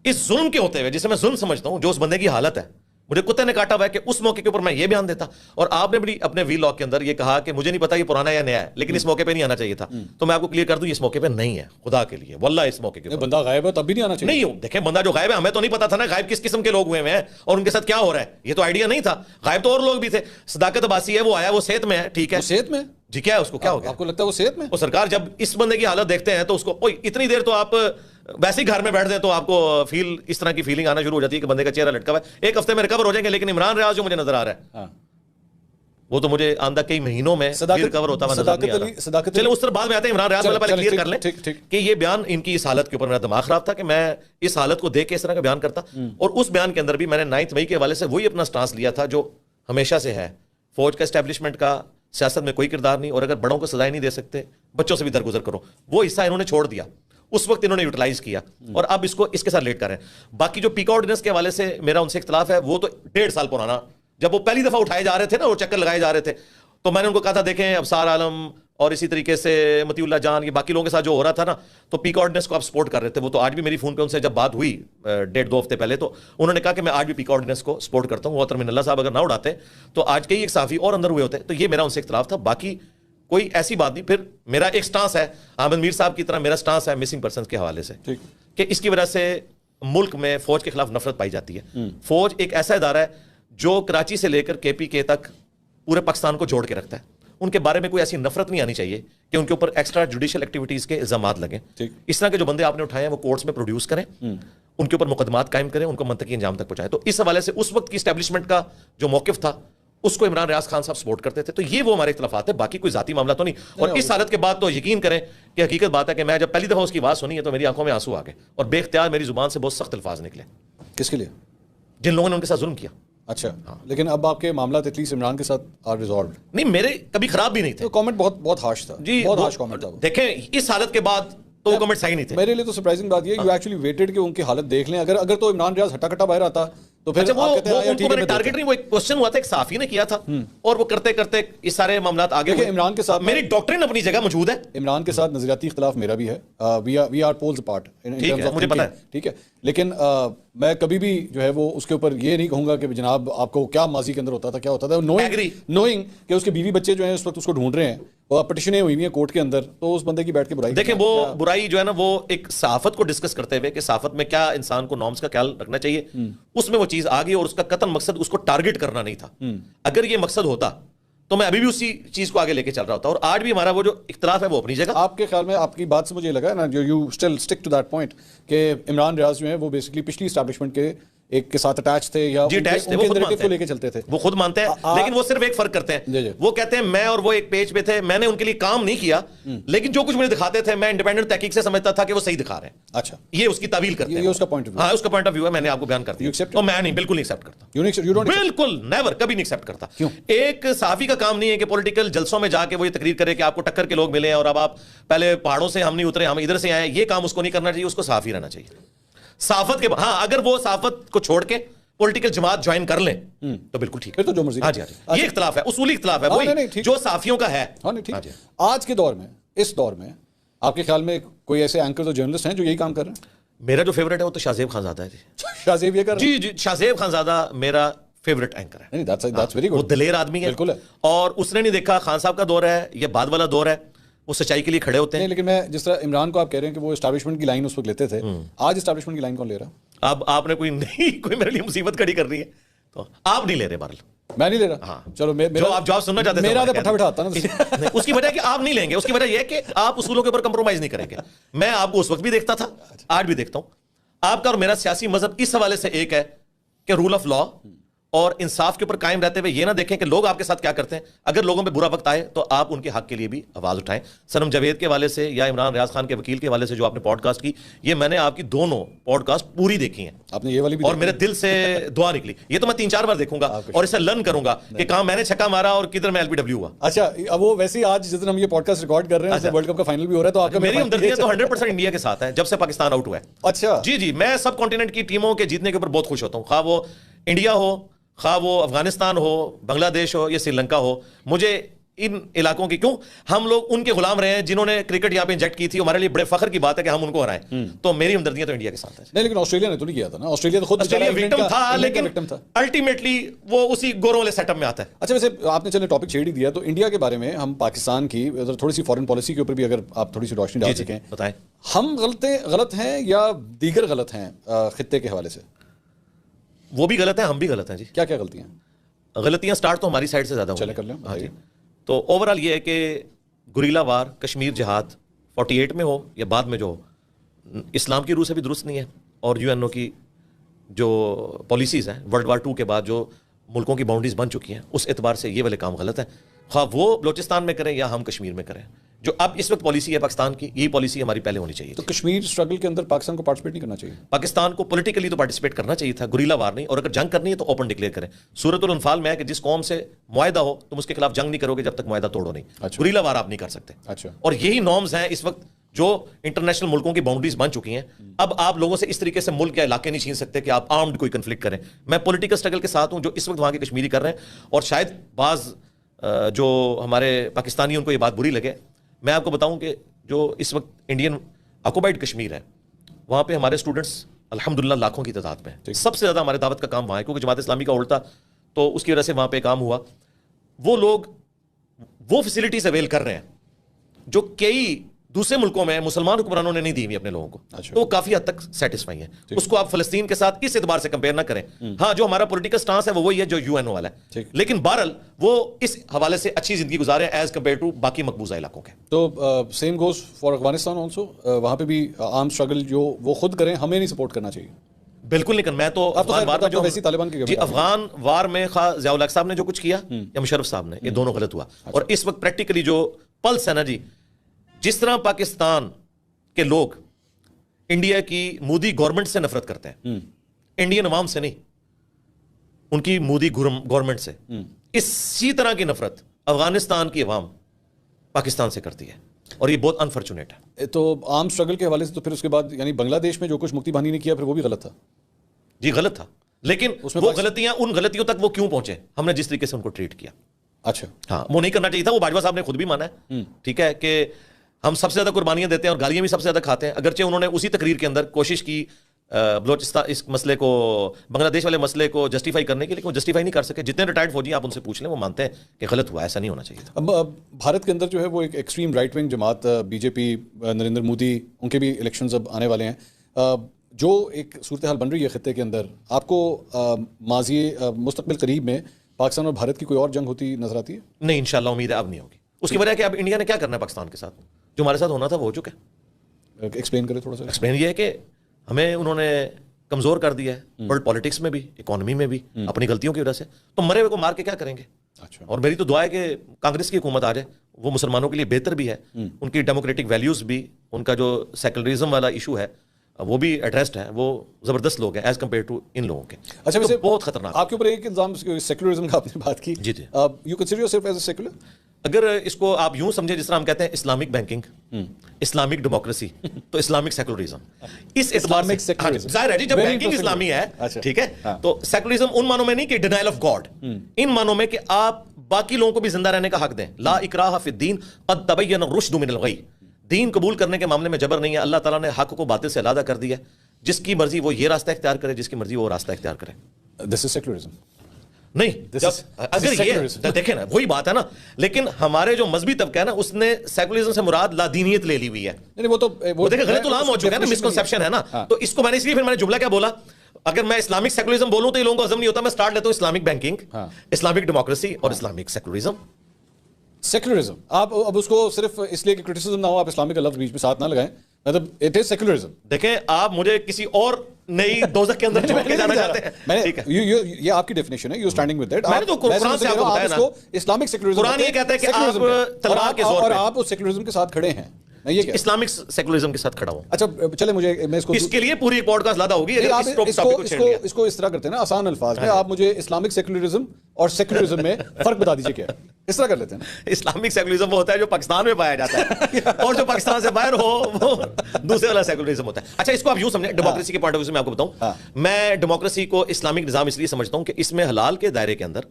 اس ظلم کے ہوتے ہوئے, جسے میں ظلم سمجھتا ہوں, جو اس بندے کی حالت ہے, مجھے کتے نے کاٹا ہوا ہے کہ اس موقع کے اوپر میں یہ بیان دیتا. اور آپ نے بھی اپنے وی لاگ کے اندر یہ کہا کہ مجھے نہیں پتا یہ پرانا یا نیا ہے, لیکن اس موقع پہ نہیں آنا چاہیے تھا. تو میں آپ کو کلیئر کر دوں یہ اس موقع پہ نہیں ہے, خدا کے لیے واللہ اس موقع کے بندہ غائب ہے تب بھی نہیں آنا چاہیے. نہیں دیکھیں بندہ جو غائب ہے ہمیں تو نہیں پتا تھا نا غائب کس قسم کے لوگ ہوئے ہیں اور ان کے ساتھ کیا ہو رہا ہے, یہ تو آئیڈیا نہیں تھا. غائب تو اور لوگ بھی تھے. صداقت عباسی ہے, وہ آیا, وہ صحت میں ہے. ٹھیک ہے صحت میں؟ جی کیا ہے اس کو کیا ہو گیا؟ آپ کو لگتا ہے وہ صحت میں؟ وہ سرکار جب اس بندے کی حالت دیکھتے ہیں تو اس کو اتنی دیر تو آپ ویسے ہی گھر میں بیٹھ دیں تو آپ کو فیل اس طرح کی فیلنگ آنا شروع ہو جاتی ہے کہ بندے کا چہرہ لٹکا ہوا ہے. 1 ہفتے میں ریکور ہو جائیں گے, لیکن عمران ریاض جو مجھے نظر آ رہا ہے وہ تو مجھے آندہ کئی مہینوں میں ریکور ہوتا ہوا نظر نہیں آ رہا. چلے اس طرح بعد میں آتے ہیں. عمران ریاض والا پہلے کلیئر کر لیں کہ یہ بیان ان کی اس حالت کے اوپر میرا دماغ خراب تھا کہ میں اس حالت کو دیکھ کے اس طرح کا بیان کرتا. اور اس بیان کے اندر بھی میں نے 9 مئی کے حوالے سے وہی اپنا سٹانس لیا تھا جو ہمیشہ سے ہے. فوج کا اسٹیبلشمنٹ کا سیاست میں کوئی کردار نہیں, اور اگر بڑوں کو سزائیں نہیں دے سکتے بچوں سے بھی درگزر کرو. وہ حصہ انہوں نے چھوڑ دیا, اس وقت انہوں نے یوٹیلائز کیا اور اب اس کو اس کے ساتھ لیٹ کر رہے ہیں. باقی جو پیکا آرڈیننس کے حوالے سے میرا ان سے اختلاف ہے وہ تو 1.5 سال پرانا, جب وہ پہلی دفعہ اٹھائے جا رہے تھے نا, وہ چکر لگائے جا رہے تھے, تو میں نے ان کو کہا تھا دیکھیں ابصار عالم اور اسی طریقے سے متی اللہ جان یہ باقی لوگوں کے ساتھ جو ہو رہا تھا نا, تو پیکا آرڈیننس کو آپ سپورٹ کر رہے تھے. وہ تو آج بھی میری فون پہ ان سے جب بات ہوئی 1.5-2 ہفتے پہلے, تو انہوں نے کہا کہ میں آج بھی پیکا آرڈیننس کو سپورٹ کرتا ہوں. محترم اللہ صاحب اگر نہ اڑاتے تو آج کئی ایک صحافی اور اندر ہوئے ہوتے. تو یہ میرا ان سے اختلاف تھا, باقی کوئی ایسی بات نہیں. پھر میرا ایک سٹانس ہے احمد میر صاحب کی طرح, میرا سٹانس ہے مسنگ پرسنز کے حوالے سے کہ اس کی وجہ سے ملک میں فوج کے خلاف نفرت پائی جاتی ہے. فوج ایک ایسا ادارہ ہے جو کراچی سے لے کر KPK تک پورے پاکستان کو جوڑ کے رکھتا ہے. ان کے بارے میں کوئی ایسی نفرت نہیں آنی چاہیے کہ ان کے اوپر ایکسٹرا جوڈیشل ایکٹیویٹیز کے الزامات لگیں. اس طرح کے جو بندے آپ نے اٹھائے ہیں وہ کورٹس میں پروڈیوس کریں, ان کے اوپر مقدمات قائم کریں, ان کو منطقی انجام تک پہنچائیں. تو اس حوالے سے اس وقت کی اسٹیبلشمنٹ کا جو موقف تھا اس کو عمران ریاض خان صاحب سپورٹ کرتے تھے. تو یہ وہ ہمارے اختلافات ہیں, باقی کوئی ذاتی معاملہ تو نہیں. اور اس حالت کے بعد تو یقین کریں کہ حقیقت بات ہے کہ میں جب پہلی دفعہ اس کی آواز سنی ہے تو میری آنکھوں میں آنسو آ گئے اور بے اختیار میری زبان سے بہت سخت الفاظ نکلے. کس کے لیے؟ جن لوگوں نے ان کے ساتھ ظلم کیا. اچھا, لیکن اب آپ کے معاملات ایٹ لیسٹ عمران کے ساتھ آر ریزالوڈ. نہیں, میرے کبھی خراب بھی نہیں تھے. کامنٹ بہت ہارش تھا جی, بہت ہارش کامنٹ تھا. دیکھیں اس حالت کے بعد تو وہ کمنٹ صحیح نہیں تھے. میرے لیے تو سرپرائزنگ بات یہ یو ایکچولی ویٹڈ کہ ان کی حالت دیکھ لیں. اگر تو عمران ریاض ہٹا کٹا باہر آتا تو پھر وہ ان کو میں نے ٹارگٹ نہیں, وہ ایک کوسچن ہوا تھا ایک صحافی نے کیا تھا اور وہ کرتے کرتے اس سارے معاملات آگے ہوئے. عمران کے ساتھ میری ڈاکٹرین اپنی جگہ موجود ہے. عمران کے ساتھ نظریاتی اختلاف میرا بھی ہے. وی آر پولز اپارٹ, مجھے پتا ہے, ٹھیک ہے. لیکن میں کبھی بھی جو ہے وہ اس کے اوپر یہ نہیں کہوں گا کہ جناب آپ کو کیا ماضی کے اندر ہوتا تھا, کیا ہوتا تھا. نوئنگ کہ اس کے بیوی بچے جو ہیں اس وقت اس کو ڈھونڈ رہے ہیں, وہ پٹیشنیں ہوئی ہوئی ہیں کورٹ کے اندر, تو اس بندے کی بیٹھ کے برائی. دیکھیں وہ برائی جو ہے نا وہ ایک صحافت کو ڈسکس کرتے ہوئے کہ صحافت میں کیا انسان کو نارمز کا خیال رکھنا چاہیے, اس میں وہ چیز آ گئی اور اس کا قطعاً مقصد اس کو ٹارگٹ کرنا نہیں تھا. اگر یہ مقصد ہوتا تو میں ابھی بھی اسی چیز کو آگے لے کے چل رہا ہوتا. اور آج بھی ہمارا وہ جو اختلاف ہے وہ اپنی جگہ. آپ کے خیال میں, آپ کی بات سے مجھے یہ لگا نا, جو you still stick to that point کہ عمران ریاض جو ہیں وہ بیسکلی پچھلی اسٹیبلشمنٹ کے ایک کے ساتھ اٹیچ تھے یا کو لے کے چلتے تھے. وہ خود مانتے ہیں, لیکن وہ صرف ایک فرق کرتے ہیں. وہ کہتے ہیں میں اور وہ ایک پیج پہ تھے, میں نے ان کے لیے کام نہیں کیا, لیکن جو کچھ مجھے دکھاتے تھے میں انڈیپینڈنٹ تحقیق سے سمجھتا تھا کہ وہ صحیح دکھا رہے ہیں. اچھا, یہ اس کی تعویل کرتے ہیں, یہ اس کا پوائنٹ آف ویو. ہاں اس کا پوائنٹ آف ویو ہے, میں نے آپ کو بیان کر دیا. تو میں نہیں, بالکل نہیں ایکسیپٹ کرتا, بالکل نیور, کبھی نہیں ایکسیپٹ کرتا. ایک صحافی کا کام نہیں ہے کہ پولیٹیکل جلسوں میں جا کے وہ یہ تقریر کرے کہ آپ کو ٹکر کے لوگ ملے ہیں اور اب آپ پہلے پہاڑوں سے ہم نہیں اترے, ہم ادھر سے آئے. یہ کام اس کو نہیں کرنا چاہیے, اس کو صحافی رہنا چاہیے. صحافت کے ہاں اگر وہ صحافت کو چھوڑ کے پولیٹیکل جماعت جوائن کر لیں تو بالکل ٹھیک ہے, تو جو مرضی. ہاں جی, یہ اختلاف ہے, اصولی اختلاف ہے وہی جو صحافیوں کا ہے. آج کے دور میں, اس دور میں آپ کے خیال میں کوئی ایسے اینکرز اور جرنلسٹ ہیں جو یہی کام کر رہے ہیں؟ میرا جو فیوریٹ ہے وہ تو شاہ زیب خان زادہ ہے. شاہ زیب یہ کر رہے ہیں؟ جی, شاہ زیب خان زادہ میرا فیوریٹ اینکر ہے. وہ دلیر آدمی ہے اور اس نے نہیں دیکھا خان صاحب کا دور ہے یا بعد والا دور ہے, وہ سچائی کے لیے کھڑے ہوتے ہیں. لیکن میں جس طرح عمران کو آپ کہہ رہے ہیں کہ وہ اسٹیبلشمنٹ کی لائن اس وقت لیتے تھے, آج اسٹیبلشمنٹ کی لائن کون لے رہا؟ اب آپ نے کوئی میرے لیے مصیبت کھڑی کر رہی ہے تو آپ نہیں لے رہے. بہرحال میں نہیں لے رہا. ہاں چلو, جو آپ جواب سننا چاہتے ہیں میرا پٹھا بٹھاتا نا. اس کی وجہ کہ آپ نہیں لیں گے, اس کی وجہ یہ ہے کہ آپ اصولوں کے اوپر کمپرومائز نہیں کریں گے. میں آپ کو اس وقت بھی دیکھتا تھا, آج بھی دیکھتا ہوں. آپ کا اور میرا سیاسی مذہب اس حوالے سے ایک ہے کہ رول آف لا اور انصاف کے اوپر قائم رہتے ہوئے یہ نہ دیکھیں کہ لوگ آپ کے ساتھ کیا کرتے ہیں. اگر لوگوں پہ برا وقت آئے تو آپ ان کے حق کے لیے بھی آواز اٹھائیں. سنم جاوید کے حوالے سے یا عمران ریاض خان کے وکیل کے حوالے سے جو آپ نے پوڈ کاسٹ کی, یہ میں نے آپ کی دونوں پوڈ کاسٹ پوری دیکھی ہیں. آپ نے یہ والی بھی, اور میرے دل سے دعا نکلی. یہ تو میں 3-4 بار دیکھوں گا اور اسے لرن کروں گا کہ کہاں میں نے چھکا مارا اور کدھر میں LBW ہوا. اچھا, اب وہ ویسے آج جس دن ہم یہ پوڈ کاسٹ ریکارڈ کر رہے ہیں ورلڈ کپ کا فائنل بھی ہو رہا ہے, تو آپ کا میری ہمدردیاں تو 100% انڈیا کے ساتھ ہے جب سے پاکستان آؤٹ ہوا ہے. اچھا جی, میں سب کانٹیننٹ کی ٹیموں کے جیتنے کے اوپر بہت خوش ہوتا ہوں, خواہ وہ انڈیا ہو, خواہ وہ افغانستان ہو, بنگلہ دیش ہو یا سری لنکا ہو. مجھے ان علاقوں کی, کیوں ہم لوگ ان کے غلام رہے ہیں جنہوں نے کرکٹ یہاں پہ انجیکٹ کی تھی. ہمارے لیے بڑے فخر کی بات ہے کہ ہم ان کو ہرائیں. تو میری ہمدردیاں تو انڈیا کے ساتھ ہیں. نہیں, لیکن آسٹریلیا نے تو نہیں کیا تھا نا. آسٹریلیا تو خود وکٹم تھا, لیکن الٹیمیٹلی وہ اسی گوروں والے سیٹ اپ میں آتا ہے. اچھا, ویسے آپ نے چلے ٹاپک چھیڑ ہی دیا, تو انڈیا کے بارے میں ہم پاکستان کی تھوڑی سی فارن پالیسی کے اوپر بھی اگر آپ تھوڑی سی روشنی ڈال سکیں, بتائیں. ہم غلط ہیں یا دیگر غلط ہیں خطے کے حوالے سے؟ وہ بھی غلط ہیں, ہم بھی غلط ہیں. جی, کیا کیا غلطیاں؟ غلطیاں سٹارٹ تو ہماری سائڈ سے زیادہ چلے کر لیں. ہاں جی, تو اوور آل یہ ہے کہ گریلا وار, کشمیر جہاد 48 میں ہو یا بعد میں جو ہو, اسلام کی روح سے بھی درست نہیں ہے. اور UNO کی جو پالیسیز ہیں ورلڈ وار 2 کے بعد جو ملکوں کی باؤنڈریز بن چکی ہیں, اس اعتبار سے یہ والے کام غلط ہیں. خواہ وہ بلوچستان میں کریں یا ہم کشمیر میں کریں. جو اب اس وقت پالیسی ہے پاکستان کی, یہی پالیسی ہماری پہلے ہونی چاہیے. تو کشمیر اسٹرگل کے اندر پاکستان کو پارٹیسپیٹ نہیں کرنا چاہیے؟ پاکستان کو پولیٹیکلی تو پارٹیسپیٹ کرنا چاہیے تھا, گریلا وار نہیں. اور اگر جنگ کرنی ہے تو اوپن ڈکلیئر کریں. سورۃ الانفال میں ہے کہ جس قوم سے معاہدہ ہو تم اس کے خلاف جنگ نہیں کرو گے جب تک معاہدہ توڑو نہیں. گریلا وار آپ نہیں کر سکتے. اچھا, اور یہی نارمز ہیں اس وقت جو انٹرنیشنل ملکوں کی باؤنڈریز بن چکی ہیں. اب آپ لوگوں سے اس طریقے سے ملک یا علاقے نہیں چھین سکتے کہ آپ آرمڈ کوئی کنفلکٹ کریں. میں پولیٹیکل اسٹرگل کے ساتھ ہوں جو اس وقت وہاں کے کشمیری کر رہے ہیں, اور شاید بعض جو ہمارے پاکستانی ان کو یہ بات بری لگے. میں آپ کو بتاؤں کہ جو اس وقت انڈین آکوپائڈ کشمیر ہے, وہاں پہ ہمارے اسٹوڈنٹس الحمدللہ لاکھوں کی تعداد میں ہیں. سب سے زیادہ ہمارے دعوت کا کام وہاں ہے, کیونکہ جماعت اسلامی کا الٹا, تو اس کی وجہ سے وہاں پہ کام ہوا. وہ لوگ وہ فیسلٹیز اویل کر رہے ہیں جو کئی دوسرے ملکوں میں مسلمان حکمرانوں نے نہیں دی ہوئی اپنے لوگوں کو, تو وہ کافی حد تک سیٹسفائی ہیں. اس کو آپ فلسطین کے ساتھ اس اعتبار سے کمپیئر نہ کریں. ہاں جو ہمارا پولیٹیکل سٹانس ہے وہ وہی ہے جو یو این او والا ہے, لیکن بہرحال وہ اس حوالے سے اچھی زندگی گزارے ایز کمپیئر ٹو باقی مقبوضہ علاقوں کے. تو same goes for Afghanistan also, وہاں پہ بھی آرم اسٹرگل جو وہ خود کریں, ہمیں نہیں سپورٹ کرنا چاہیے. بالکل نہیں. میں تو افغان وار میں جو افغان وار میں خواہ ضیاء الحق صاحب نے جو کچھ کیا یا مشرف صاحب نے, یہ دونوں غلط ہوا. اور اس وقت پریکٹیکلی جو پلس ہے نا جی, جس طرح پاکستان کے لوگ انڈیا کی مودی گورنمنٹ سے نفرت کرتے ہیں, انڈین عوام سے نہیں, ان کی مودی گورنمنٹ سے, اسی طرح کی نفرت افغانستان کی عوام پاکستان سے کرتی ہے, اور یہ بہت انفارچونیٹ ہے. تو آرم اسٹرگل کے حوالے سے تو پھر اس کے بعد یعنی بنگلہ دیش میں جو کچھ مکتی بہانی نے کیا پھر وہ بھی غلط تھا. جی غلط تھا, لیکن وہ غلطیاں, ان غلطیوں تک وہ کیوں پہنچے, ہم نے جس طریقے سے ان کو ٹریٹ کیا. اچھا ہاں, وہ نہیں کرنا چاہیے تھا. وہ باجوہ صاحب نے خود بھی مانا ہے, ٹھیک ہے, کہ ہم سب سے زیادہ قربانیاں دیتے ہیں اور گالیاں بھی سب سے زیادہ کھاتے ہیں. اگرچہ انہوں نے اسی تقریر کے اندر کوشش کی بلوچستان اس مسئلے کو, بنگلہ دیش والے مسئلے کو جسٹیفائی کرنے کی, لیکن وہ جسٹیفائی نہیں کر سکے. جتنے ریٹائرڈ فوجی آپ ان سے پوچھ لیں وہ مانتے ہیں کہ غلط ہوا, ایسا نہیں ہونا چاہیے تھا. اب بھارت کے اندر جو ہے وہ ایک ایکسٹریم رائٹ ونگ جماعت بی جے پی, نریندر مودی, ان کے بھی الیکشنز اب آنے والے ہیں. جو ایک صورتحال بن رہی ہے خطے کے اندر, آپ کو ماضی مستقبل قریب میں پاکستان اور بھارت کی کوئی اور جنگ ہوتی نظر آتی ہے؟ نہیں, انشاءاللہ امید ہے اب نہیں ہوگی. اس کی وجہ کہ اب انڈیا نے کیا کرنا ہے پاکستان کے ساتھ, جو ہمارے ساتھ ہونا تھا وہ ہو چکا ہے. ایکسپلین کریں تھوڑا سا. ایکسپلین یہ ہے کہ ہمیں انہوں نے کمزور کر دیا ہے, ورلڈ پالیٹکس میں بھی, اکانومی میں بھی, اپنی غلطیوں کی وجہ سے. تو مرے ہوئے کو مار کے کیا کریں گے؟ اچھا. اور میری تو دعا ہے کہ کانگریس کی حکومت آ جائے, وہ مسلمانوں کے لیے بہتر بھی ہے, ان کی ڈیموکریٹک ویلیوز بھی, ان کا جو سیکولرزم والا ایشو ہے وہ بھی ایڈریسڈ ہے, وہ زبردست لوگ ہیں ایز کمپیئر ٹو ان لوگوں کے. اچھا, ویسے بہت خطرناک آپ کے اوپر ایک الزام سیکولرزم کا آپ نے بات کی. جی جی. You consider yourself as a secular? اگر اس کو آپ یوں سمجھیں جس طرح ہم کہتے ہیں اسلامک بینکنگ, اسلامک ڈیموکریسی, تو اسلامک سیکولرزم. اس اعتبار سے ظاہر ہے جی, جب بینکنگ اسلامی ہے, ٹھیک ہے, تو سیکولرزم ان معنوں میں نہیں کہ ڈینائل آف گاڈ, ان معنوں میں کہ آپ باقی لوگوں کو بھی زندہ رہنے کا حق دیں. لا اکراہ فی الدین قد تبین الرشد من الغی. دین قبول کرنے کے معاملے میں جبر نہیں ہے. اللہ تعالیٰ نے حق کو باطل سے علیحدہ کر دیا. جس کی مرضی وہ یہ راستہ اختیار کرے, جس کی مرضی وہ راستہ اختیار کرے. دس از سیکولرزم. نہیں, اگر یہ دیکھیں نا, وہی بات ہے نا, لیکن ہمارے جو مذہبی طبقہ ہے نا, اس نے سیکولرزم سے مراد لادینیت لے لی ہوئی ہے. وہ دیکھیں غلط غلام ہو چکا ہے نا, مسکنسیپشن ہے نا. تو اس کو میں نے اس لیے پھر میں نے جملہ کیا بولا, اگر میں اسلامک سیکولرزم بولوں تو یہ لوگوں کو ہضم نہیں ہوتا. میں سٹارٹ لیتا ہوں اسلامک بینکنگ, اسلامک ڈیموکریسی اور اسلامک سیکولرزم. سیکولرزم آپ اب اس کو صرف اس لیے کہ کرٹیسزم نہ ہو آپ اسلامک کا لفظ بیچ میں ساتھ نہ لگائیں, مطلب اٹ از سیکولرزم. دیکھیں آپ مجھے کسی اور نئی دوزخ کے اندر چھوڑ کے جانا چاہتے ہیں, ٹھیک ہے, یہ آپ کی ڈیفینیشن ہے, یو اسٹینڈنگ ود دیٹ. میں نے تو قرآن سے آپ کو بتایا نا, اسلامک سیکولرزم, قرآن یہ کہتا ہے کہ آپ تلوار کے زور پہ, اور آپ اس سیکولرزم کے ساتھ کھڑے ہیں. میں یہ اسلامک سیکولرزم کے ساتھ کھڑا ہوں. اچھا چلے, مجھے میں اس کے لیے پوری پوڈ کاسٹ زیادہ ہوگی. اس کو اس طرح کرتے ہیں نا, آسان الفاظ میں, آپ مجھے اسلامک سیکولرزم اور سیکولرزم میں فرق بتا دیجیے کیا. اس طرح کر لیتے ہیں. اسلامک سیکولرزم وہ ہوتا ہے جو پاکستان میں پایا جاتا ہے, اور جو پاکستان سے باہر ہو وہ دوسرے والا سیکولرزم ہوتا ہے. اچھا, اس کو آپ یوں سمجھیں, ڈیموکریسی کے پوائنٹ آف ویو سے میں آپ کو بتاؤں, میں ڈیموکریسی کو اسلامک نظام اس لیے سمجھتا ہوں کہ اس میں حلال کے دائرے کے اندر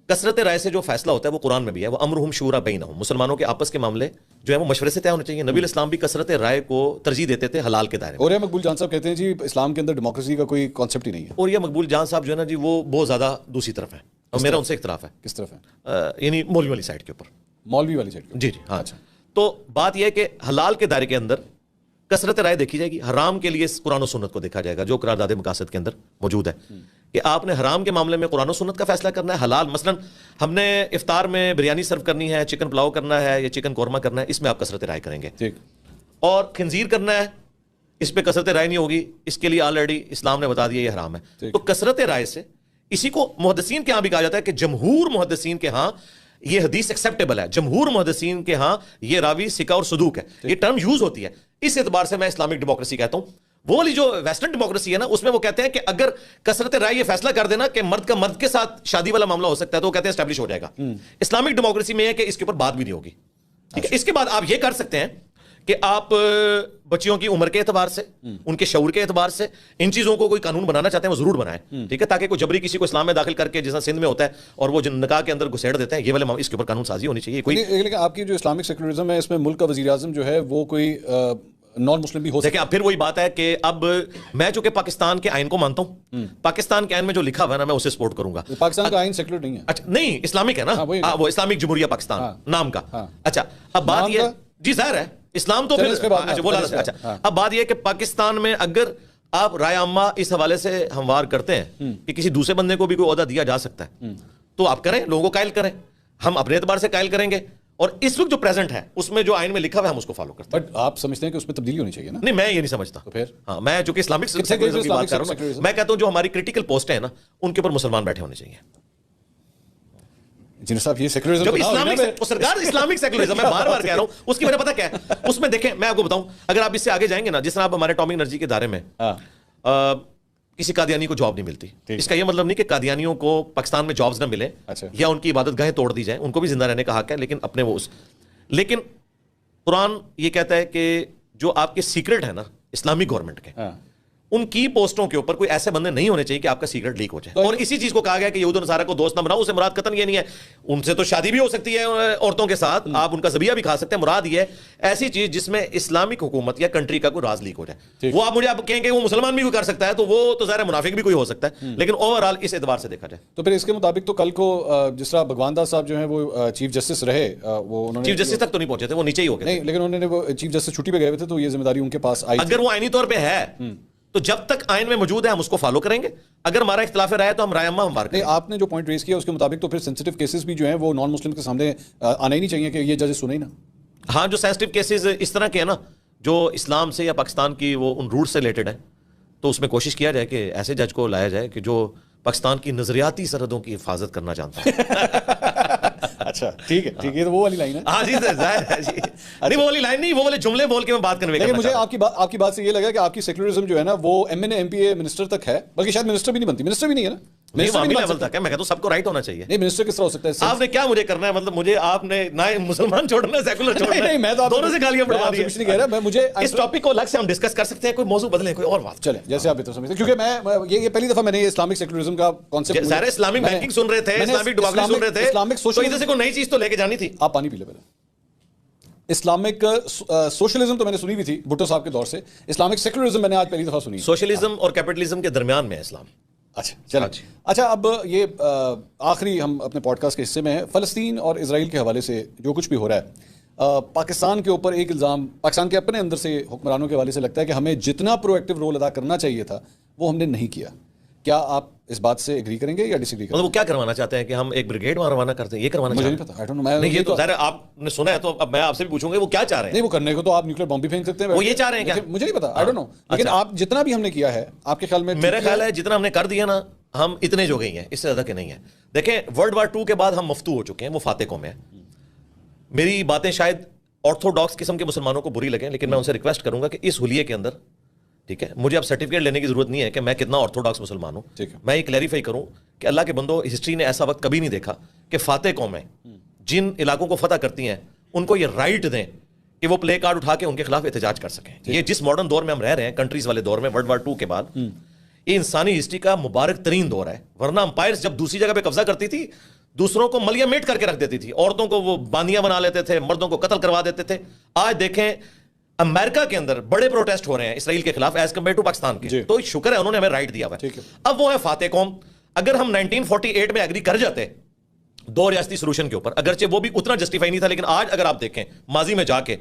کثرت رائے سے جو فیصلہ ہوتا ہے وہ قرآن میں بھی ہے, وہ امرہم شورا بینہم, مسلمانوں کے آپس کے معاملے جو ہے وہ مشورے سے طے ہونے چاہیے. نبی الاسلام بھی کثرت رائے کو ترجیح دیتے تھے حلال کے دائرے میں. اور مقبول جان صاحب کہتے ہیں جی اسلام کے اندر ڈیموکریسی کا کوئی کانسیپٹ ہی نہیں ہے. اور یہ مقبول جان صاحب جو ہے نا جی, وہ بہت زیادہ دوسری طرف ہے, اور میرا ان سے اختلاف ہے. کس طرف ہے؟ یعنی مولوی والی سائڈ کے اوپر. مولوی والی سائڈ. جی جی ہاں. تو بات یہ ہے کہ حلال کے دائرے کے اندر کثرت رائے دیکھی جائے گی, حرام کے لیے قرآن و سنت کو دیکھا جائے گا جو قرارداد مقاصد کے اندر موجود ہے, کہ آپ نے حرام کے معاملے میں قرآن و سنت کا فیصلہ کرنا ہے. حلال مثلا ہم نے افطار میں بریانی سرو کرنی ہے, چکن پلاؤ کرنا ہے یا چکن قورمہ کرنا ہے, اس میں آپ کثرت رائے کریں گے. اور خنزیر کرنا ہے, اس پہ کثرت رائے نہیں ہوگی, اس کے لیے آلریڈی اسلام نے بتا دیا یہ حرام ہے. تو کثرت رائے سے اسی کو محدثین کے ہاں بھی کہا جاتا ہے کہ جمہور محدثین کے ہاں یہ حدیث ایکسیپٹیبل ہے, جمہور محدثین کے ہاں یہ راوی ثقہ اور صدوق ہے. یہ ٹرم یوز ہوتی ہے. اس اعتبار سے میں اسلامک ڈیموکریسی کہتا ہوں. وہ والی جو ویسٹرن ڈیموکریسی ہے نا, اس میں وہ کہتے ہیں کہ اگر کثرت رائے یہ فیصلہ کر دینا کہ مرد کا مرد کے ساتھ شادی والا معاملہ ہو سکتا ہے تو وہ کہتے ہیں اسٹیبلش ہو جائے گا. اسلامک ڈیموکریسی میں ہے کہ اس کے اوپر بات بھی نہیں ہوگی. ٹھیک ہے, اس کے بعد آپ یہ کر سکتے ہیں کہ آپ بچیوں کی عمر کے اعتبار سے, ان کے شعور کے اعتبار سے ان چیزوں کو کوئی قانون بنانا چاہتے ہیں وہ ضرور بنائیں. ٹھیک ہے, تاکہ کوئی جبری کسی کو اسلام میں داخل کر کے جیسا سندھ میں ہوتا ہے اور وہ نکاح کے اندر گھسیڑ دیتے ہیں, یہ والے اس کے اوپر قانون سازی ہونی چاہیے. کوئی لیکن آپ کی جو اسلامک سیکولرزم ہے اس میں ملک کا وزیر اعظم جو ہے وہ کوئی نان مسلم بھی ہو سکتا ہے. دیکھیں اب پھر وہی بات ہے کہ اب میں چونکہ پاکستان کے آئین کو مانتا ہوں, پاکستان کے آئین میں جو لکھا ہوا ہے نا میں اسے سپورٹ کروں گا. پاکستان کا آئین سیکولر نہیں ہے. اچھا نہیں, اسلامک ہے نا, وہ اسلامک جمہوریہ پاکستان نام کا. اچھا اب بات یہ, جی ظاہر ہے اسلام تو پھر اچھا اب بات یہ ہے کہ پاکستان میں اگر آپ رائے عامہ اس حوالے سے ہموار کرتے ہیں کہ کسی دوسرے بندے کو بھی کوئی عہدہ دیا جا سکتا ہے تو آپ کریں, لوگوں کو قائل کریں, ہم اپنے اعتبار سے قائل کریں گے, اور اس وقت جو پریزنٹ ہے اس میں جو آئین میں لکھا ہوا ہے ہم اس کو فالو کرتے ہیں. بٹ آپ سمجھتے ہیں کہ اس میں تبدیلی ہونی چاہیے نا؟ نہیں, میں یہ نہیں سمجھتا. تو پھر ہاں, میں جو کہ اسلامک سیکولرزم کی بات کر رہا ہوں, میں کہتا ہوں جو ہماری کریٹیکل پوسٹ ہیں نا ان کے اوپر مسلمان بیٹھے ہونے چاہیے. جنید صاحب یہ سیکولرزم جب اسلامک سیکولرزم میں بار بار کہہ رہا ہوں, اس کی وجہ پتہ کیا ہے اس میں؟ دیکھیں میں آپ کو بتاؤں, اگر آپ اس سے آگے جائیں گے نا, جس طرح آپ ہمارے اٹامک انرجی کے دائرے میں کسی قادیانی کو جاب نہیں ملتی, اس کا یہ مطلب نہیں کہ قادیانیوں کو پاکستان میں جابز نہ ملے یا ان کی عبادت گاہیں توڑ دی جائیں, ان کو بھی زندہ رہنے کا حق ہے, لیکن اپنے وہ لیکن قرآن یہ کہتا ہے کہ جو آپ کے سیکرٹ ہے نا اسلامک گورنمنٹ کے, ان کی پوسٹوں کے اوپر کوئی ایسے بندے نہیں ہونے چاہیے کہ آپ کا سیکرٹ لیک ہو جائے. اور اسی چیز کو کہا گیا کہ یہود و نصارہ کو دوست نہ بناؤ. اسے مراد قطعاً یہ نہیں ہے, ان سے تو شادی بھی ہو سکتی ہے عورتوں کے ساتھ, آپ ان کا ذبیحہ بھی کھا سکتے ہیں. مراد یہ ہے ایسی چیز جس میں اسلامک حکومت یا کنٹری کا کوئی راز لیک ہو جائے. وہ آپ مجھے آپ کہیں گے وہ مسلمان بھی کوئی کر سکتا ہے, تو وہ تو ظاہر منافق بھی کوئی ہو سکتا ہے, لیکن اوور آل اس اعتبار سے دیکھا جائے تو پھر اس کے مطابق تو کل کو جس طرح بھگوان داس صاحب جو ہیں وہ چیف جسٹس رہے, وہ انہوں نے چیف جسٹس تک تو نہیں پہنچے تھے, وہ نیچے ہی ہو گئے. نہیں, لیکن انہوں نے وہ چیف جسٹس چھٹی پہ گئے ہوئے تھے تو یہ ذمہ داری ان کے پاس آئی. اگر وہ آئینی طور پہ ہے تو جب تک آئین میں موجود ہے ہم اس کو فالو کریں گے, اگر ہمارا اختلاف رائے تو ہم رائے عامہ ہموار کریں گے. آپ نے جو پوائنٹ ریز کیا اس کے مطابق تو پھر سینسٹیو کیسز بھی جو ہیں وہ نان مسلم کے سامنے آنا ہی نہیں چاہیے کہ یہ ججز سنیں نا. ہاں, جو سینسٹیو کیسز اس طرح کے ہیں نا جو اسلام سے یا پاکستان کی وہ ان روٹ سے ریلیٹڈ ہیں, تو اس میں کوشش کیا جائے کہ ایسے جج کو لایا جائے کہ جو پاکستان کی نظریاتی سرحدوں کی حفاظت کرنا چاہتا ہے. اچھا ٹھیک ہے, ٹھیک ہے, تو وہ والی لائن ہے. ہاں جی ظاہر ہے جی, نہیں وہ والی لائن نہیں, وہ والے جملے بول کے میں بات کرنے. لیکن مجھے آپ کی بات سے یہ لگا کہ آپ کی سیکولرزم جو ہے نا وہ M N A M P A minister تک ہے, بلکہ شاید منسٹر بھی نہیں بنتی. منسٹر بھی نہیں ہے نا, لیول تک ہے. میں کہتا ہوں سب کو رائٹ ہونا چاہیے. نہیں, منسٹر کس طرح ہو سکتا ہے؟ آپ نے کیا مجھے کرنا ہے, مطلب مجھے آپ نے نہ مسلمان چھوڑنا ہے سیکولر چھوڑنا ہے. نہیں, میں تو دونوں سے گالیاں پڑوا دی. کچھ نہیں کہہ رہا میں, مجھے اس ٹاپک کو الگ سے ہم ڈسکس کر سکتے ہیں, کوئی موضوع بدلیں, کوئی اور بات چلیں جیسے آپ بہتر سمجھتے ہیں. کیونکہ میں یہ پہلی دفعہ میں نے اسلامک سیکولرزم کا کانسیپٹ, سارے اسلامک بینکنگ سن رہے تھے, اسلامک ڈیموکریسی سن رہے تھے, اسلامک سوشلزم سے کوئی نئی چیز تو لے کے جانی تھی. آپ پانی پی لے پہلے. اسلامک سوشلزم تو میں نے سنی بھی تھی بھٹو صاحب کے دور سے, اسلامک سیکولرزم میں نے آج پہلی دفعہ سنی. سوشلزم اور کیپٹلزم کے درمیان میں ہے اسلام. اچھا چلیں. اچھا, اب یہ آخری ہم اپنے پوڈ کاسٹ کے حصے میں ہیں. فلسطین اور اسرائیل کے حوالے سے جو کچھ بھی ہو رہا ہے, پاکستان کے اوپر ایک الزام پاکستان کے اپنے اندر سے حکمرانوں کے حوالے سے لگتا ہے کہ ہمیں جتنا پرو ایکٹیو رول ادا کرنا چاہیے تھا وہ ہم نے نہیں کیا. کیا آپ اس بات سے ایگری کریں گے یا ڈس ایگری کریں گے؟ وہ کیا کروانا چاہتے ہیں کہ ہم ایک بریگیڈ وہاں روانہ کرتے ہیں, یہ کروانا مجھے نہیں پتا, آئی ڈونٹ نو. نہیں, یہ تو ظاہر آپ نے سنا ہے, تو اب میں آپ سے بھی پوچھوں گا وہ کیا چاہ رہے ہیں. نہیں, وہ کرنے کو تو آپ نیوکلیر بم بھی پھینک سکتے ہیں, وہ یہ چاہ رہے ہیں کیا مجھے نہیں پتا, آئی ڈونٹ نو. لیکن آپ جتنا بھی ہم نے کیا ہے آپ کے خیال میں؟ میرا خیال ہے جتنا ہم نے کر دیا نا, ہم اتنے جو گئی ہیں, اس سے زیادہ کے نہیں ہیں. دیکھیں ورلڈ وار 2 کے بعد ہم مفتو ہو چکے ہیں, وہ فاتح قوم ہے. میری باتیں شاید آرتھوڈاکس قسم کے مسلمانوں کو بری لگیں, لیکن میں ان سے ریکویسٹ کروں گا کہ اس حلیے کے اندر, ٹھیک ہے, مجھے اب سرٹیفکیٹ لینے کی ضرورت نہیں ہے کہ میں کتنا آرتھوڈاکس مسلمان ہوں. میں یہ کلیریفائی کروں کہ اللہ کے بندو, ہسٹری نے ایسا وقت کبھی نہیں دیکھا کہ فاتح قومیں جن علاقوں کو فتح کرتی ہیں ان کو یہ رائٹ دیں کہ وہ پلے کارڈ اٹھا کے ان کے خلاف احتجاج کر سکیں. یہ جس ماڈرن دور میں ہم رہ رہے ہیں, کنٹریز والے دور میں, ورلڈ وار 2 کے بعد, یہ انسانی ہسٹری کا مبارک ترین دور ہے. ورنہ امپائرز جب دوسری جگہ پہ قبضہ کرتی تھی, دوسروں کو ملیا میٹ کر کے رکھ دیتی تھی, عورتوں کو وہ باندیاں بنا لیتے تھے, مردوں کو قتل کروا دیتے تھے. آج دیکھیں امریکہ کے اندر بڑے پروٹیسٹ ہو رہے ہیں اسرائیل کے خلاف ایز کمپیئر ٹو پاکستان کے. تو شکر ہے انہوں نے ہمیں رائٹ دیا ہوا ہے. اب وہ ہے فاتح قوم. اگر ہم 1948 میں ایگری کر جاتے 2 ریاستی سولوشن کے اوپر, اگرچہ وہ بھی اتنا جسٹیفائی نہیں تھا, لیکن آج اگر آپ دیکھیں ماضی میں جا کے,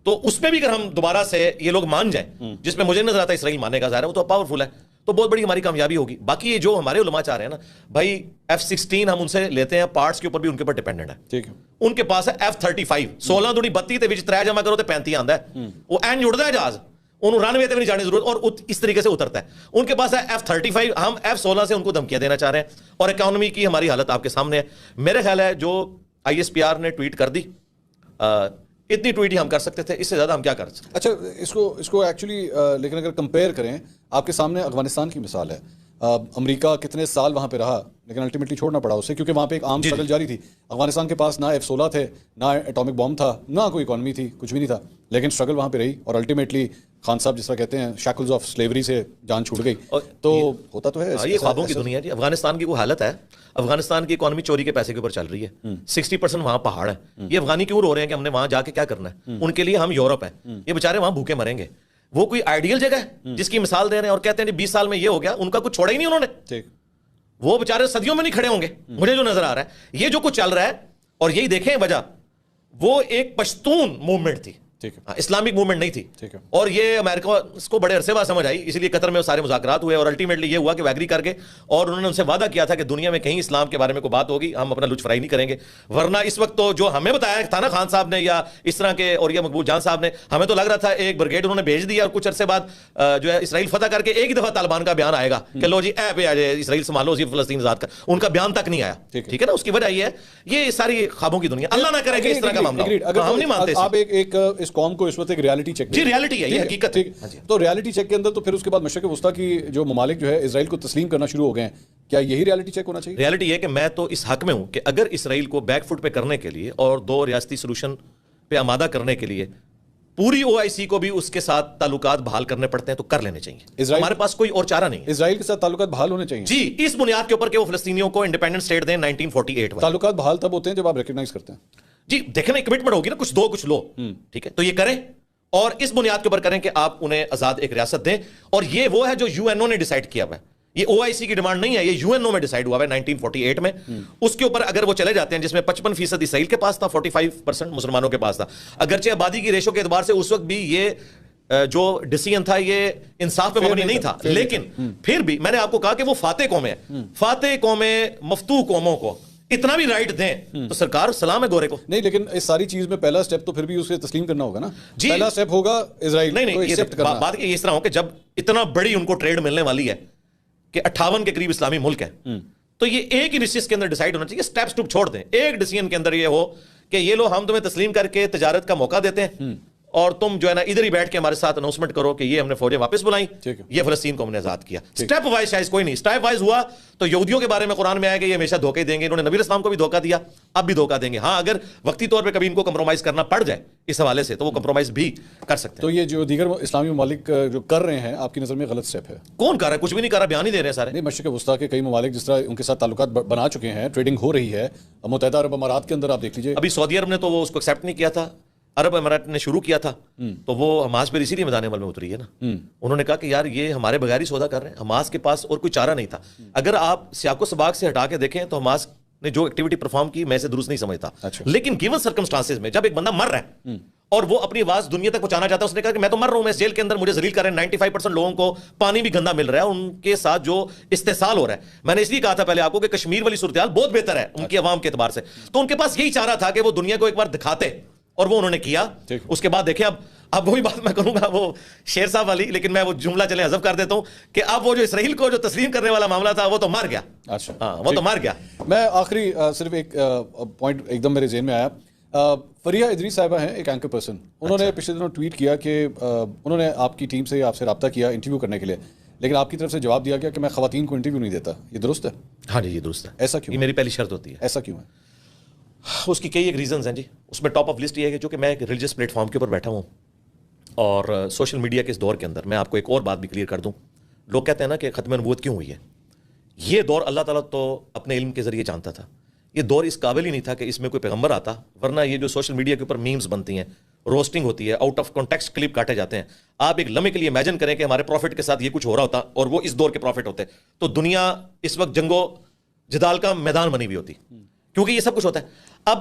تو اس میں بھی اگر ہم دوبارہ سے یہ لوگ مان جائیں, جس میں مجھے نظر آتا ہے اسرائیل ماننے کا ظاہر ہے, وہ تو پاورفل ہے, تو بہت بڑی ہماری کامیابی ہوگی. باقی یہ جو ہمارے علماء چاہ رہے ہیں نا بھائی, F-16 ہم ان سے لیتے ہیں, پارٹس کے اوپر بھی ان کے اوپر ڈیپینڈنٹ ہے. ٹھیک ہے, ان کے پاس ہے F-35 16 دوڑی 32 تے وچ 3 جمع کرو تے 35 آندا ہے, وہ این جڑدا ہے جہاز, انہوں رن وے تے بھی نہیں جانے ضرورت, اور اس طریقے سے اترتا ہے. ان کے پاس ہے F-35, ہم F-16 سے ان کو دھمکیاں دینا چاہ رہے ہیں, اور اکانومی کی ہماری حالت آپ کے سامنے ہے. میرے خیال ہے جو ISPR نے ٹویٹ کر دی, اتنی ٹویٹ ہی ہم کر سکتے تھے, اس سے زیادہ ہم کیا کر سکتے. اچھا, اس کو ایکچولی لیکن اگر کمپیئر کریں, آپ کے سامنے افغانستان کی مثال ہے. امریکہ کتنے سال وہاں پہ رہا, لیکن الٹیمیٹلی چھوڑنا پڑا اسے, کیونکہ وہاں پہ ایک عام اسٹرگل جاری تھی. افغانستان کے پاس نہ F-16 تھے, نہ ایٹامک بم تھا, نہ کوئی اکانومی تھی, کچھ بھی نہیں تھا, لیکن اسٹرگل وہاں پہ رہی, اور الٹیمیٹلی خان صاحب جس طرح کہتے ہیں شیکلز آف سلیوری سے جان چھوٹ گئی. تو ہوتا تو ہے, یہ خوابوں کی دنیا جی. افغانستان کی وہ حالت ہے, افغانستان کی اکانومی چوری کے پیسے کے اوپر چل رہی ہے, 60% وہاں پہاڑ ہے. یہ افغانی کیوں رو رہے ہیں کہ ہم نے وہاں جا کے کیا کرنا ہے, ان کے لیے ہم یورپ ہیں, یہ بیچارے وہاں بھوکے مریں گے. وہ کوئی آئیڈیل جگہ ہے جس کی مثال دے رہے ہیں, اور کہتے ہیں 20 سال میں یہ ہو گیا, ان کا کچھ چھوڑا ہی نہیں انہوں نے. وہ بیچارے صدیوں میں نہیں کھڑے ہوں گے. مجھے جو نظر آ رہا ہے یہ جو کچھ چل رہا ہے, اور یہی دیکھیں وجہ, وہ ایک پشتون موومنٹ تھی, اسلامک موومنٹ نہیں تھی, اور یہ امریکہ اس کو بڑے عرصے بعد سمجھ آئی, اسی لیے قطر میں سارے مذاکرات ہوئے, اور الٹیمیٹلی یہ ہوا کہ وہ ایگری کر گئے, اور انہوں نے ان سے وعدہ کیا تھا کہ دنیا میں کہیں اسلام کے بارے میں کوئی بات ہوگی ہم اپنا لچ فرائی نہیں کریں گے. ورنہ اس وقت تو جو ہمیں بتایا تھا نا خان صاحب نے یا اس طرح کے اور یہ مقبول جان صاحب نے, ہمیں تو لگ رہا تھا ایک بریگیڈ انہوں نے بھیج دیا اور کچھ عرصے بعد جو ہے اسرائیل فتح کر کے ایک ہی دفعہ طالبان کا بیان آئے گا کہ لو جی اے پہ آ جائے اسرائیل سنبھالو فلسطین آزاد کر, ان کا بیان تک نہیں آیا. ٹھیک ہے نا, اس کی وجہ یہ ہے یہ ساری خوابوں کی دنیا, اللہ نہ کرے کہ اس طرح کا معاملہ ہم نہیں مانتے. آپ ایک اس قوم کو اس وقت ایک ریالٹی چیک, جی ریالٹی ہے, یہ حقیقت ہے. تو ریالٹی چیک کے اندر تو پھر اس کے بعد مشرق وسطیٰ کی جو ممالک جو ہے اسرائیل کو تسلیم کرنا شروع ہو گئے ہیں, کیا یہی ریالٹی چیک ہونا چاہیے؟ ریالٹی یہ کہ میں تو اس حق میں ہوں کہ اگر اسرائیل کو بیک فٹ پہ کرنے کے لیے اور دو ریاستی سولوشن پہ آمادہ کرنے کے لیے پوری OIC کو بھی اس کے ساتھ تعلقات بحال کرنے پڑتے ہیں تو کر لینے چاہیے. ہمارے پاس کوئی اور چارہ نہیں ہے. اسرائیل کے ساتھ تعلقات بحال ہونے چاہیے جی, اس بنیاد کے اوپر کہ وہ فلسطینیوں کو انڈیپینڈنٹ اسٹیٹ دیں 1948 میں. تعلقات بحال تب ہوتے ہیں جب آپ ریکگنائز کرتے ہیں. جی دیکھیں نا, کمٹمنٹ ہوگی نا, کچھ دو کچھ لو, ٹھیک ہے, تو یہ کریں اور اس بنیاد کے اوپر کریں کہ آپ انہیں آزاد ایک ریاست دیں. اور یہ وہ ہے جو UNO نے ڈیسائیڈ کیا ہوا ہے, یہ OIC کی ڈیمانڈ نہیں ہے, یہ UNO میں ڈیسائیڈ ہوا ہے 1948 میں. اس کے اوپر اگر وہ چلے جاتے ہیں جس میں 55% اسرائیل کے پاس تھا, 45% مسلمانوں کے پاس تھا, اگرچہ آبادی کی ریشو کے اعتبار سے اس وقت بھی یہ جو ڈیسیژن تھا یہ انصاف پہ مبنی نہیں تھا, لیکن پھر بھی میں نے آپ کو کہا کہ وہ فاتح قومیں ہیں, فاتح قومیں مفتوح قوموں کو اتنا بھی رائٹ دیں تو سرکار سلام ہے گورے کو. نہیں لیکن اس ساری چیز میں پہلا سٹیپ تو پھر بھی اسے تسلیم کرنا ہوگا نا. پہلا سٹیپ ہوگا اسرائیل نہیں, بات اس طرح ہو کہ جب اتنا بڑی ان کو ٹریڈ ملنے والی ہے کہ 58 کے قریب اسلامی ملک ہیں, تو یہ ایک ہی ڈیسیژن کے اندر ڈیسائیڈ ہونا چاہیے. سٹیپ سٹپ چھوڑ دیں, ایک ڈیسیژن کے اندر یہ ہو کہ یہ لو ہم تمہیں تسلیم کر کے تجارت کا موقع دیتے ہیں اور تم جو ہے نا ادھر ہی بیٹھ کے ہمارے ساتھ اناؤنسمنٹ کرو کہ یہ ہم نے فوجیں واپس بلائیں, یہ فلسطین کو ہم نے آزاد کیا. سٹیپ وائز شاید کوئی نہیں, سٹیپ وائز ہوا تو یہودیوں کے بارے میں قرآن میں آیا کہ یہ ہمیشہ دھوکے دیں گے, انہوں نے نبی اسلام کو بھی دھوکہ دیا, اب بھی دھوکہ دیں گے. ہاں اگر وقتی طور پہ کبھی ان کو کمپرومائز کرنا پڑ جائے اس حوالے سے تو وہ کمپرومائز بھی کر سکتے ہیں. تو یہ جو دیگر اسلامی ممالک جو کر رہے ہیں آپ کی نظر میں غلط سٹیپ ہے؟ کون کر رہا ہے؟ کچھ بھی نہیں کر رہا, بیان ہی دے رہے ہیں سارے. نہیں, مشرق وسطیٰ کے کئی ممالک جس طرح ان کے ساتھ تعلقات بنا چکے ہیں, ٹریڈنگ ہو رہی ہے. متحدہ عرب امارات کے اندر آپ دیکھ لیجیے, ابھی سعودی عرب نے تو وہ اس کو ایکسیپٹ نہیں کیا تھا, عرب امارات نے شروع کیا تھا, تو وہ حماس پہ اسی لیے میدان عمل میں اتری ہے نا. انہوں نے کہا کہ یار یہ ہمارے بغیر ہی سودا کر رہے ہیں, حماس کے پاس اور کوئی چارہ نہیں تھا. اگر آپ سیاق و سباق سے ہٹا کے دیکھیں تو حماس نے جو ایکٹیویٹی پرفارم کی میں اسے درست نہیں سمجھتا, لیکن گیون سرکمسٹانسز میں جب ایک بندہ مر رہا ہے اور وہ اپنی آواز دنیا تک پہنچانا چاہتا ہے, اس نے کہا کہ میں تو مر رہا ہوں, میں اس جیل کے اندر مجھے ذلیل کر رہے ہیں, 95% لوگوں کو پانی بھی گندا مل رہا ہے, ان کے ساتھ جو استحصال ہو رہا ہے. میں نے اس لیے کہا تھا پہلے آپ کو کہ کشمیر والی صورتحال بہت بہتر ہے ان کی عوام کے اعتبار سے, تو ان کے پاس یہی چارہ تھا کہ وہ دنیا کو ایک بار دکھاتے, اور وہ انہوں نے کیا. اس کے بعد دیکھیں اب وہی بات میں کروں گا وہ شیر صاحب والی, لیکن میں وہ جملہ چلے حذف کر دیتا ہوں کہ اب وہ جو اسرائیل کو جو تسلیم کرنے والا معاملہ تھا وہ تو مار گیا. اچھا ہاں وہ تو مار گیا. میں آخری صرف ایک پوائنٹ ایک دم میرے ذہن میں آیا. فریہ ادریس صاحبہ ہیں ایک اینکر پرسن, انہوں نے پچھلے دنوں ٹویٹ کیا کہ انہوں نے آپ کی ٹیم سے آپ سے رابطہ کیا انٹرویو کرنے کے لیے, لیکن آپ کی طرف سے جواب دیا گیا کہ میں خواتین کو انٹرویو نہیں دیتا. یہ درست ہے؟ ہاں جی یہ درست ہے. ایسا کیوں؟ یہ میری پہلی شرط ہوتی ہے. ایسا کیوں ہے؟ اس کی کئی ایک ریزنز ہیں جی. اس میں ٹاپ آف لسٹ یہ ہے کہ جو کہ میں ایک ریلیجس پلیٹ فارم کے اوپر بیٹھا ہوں اور سوشل میڈیا کے اس دور کے اندر میں آپ کو ایک اور بات بھی کلیئر کر دوں. لوگ کہتے ہیں نا کہ ختم نبوت کیوں ہوئی ہے, یہ دور اللہ تعالیٰ تو اپنے علم کے ذریعے جانتا تھا, یہ دور اس قابل ہی نہیں تھا کہ اس میں کوئی پیغمبر آتا, ورنہ یہ جو سوشل میڈیا کے اوپر میمز بنتی ہیں, روسٹنگ ہوتی ہے, آؤٹ آف کانٹیکسٹ کلپ کاٹے جاتے ہیں. آپ ایک لمحے کے لیے امیجن کریں کہ ہمارے پروفٹ کے ساتھ یہ کچھ ہو رہا ہوتا اور وہ اس دور کے پروفٹ ہوتے, تو دنیا اس وقت جنگ و جدال کا میدان بنی ہوئی ہوتی, کیونکہ یہ سب کچھ ہوتا ہے. اب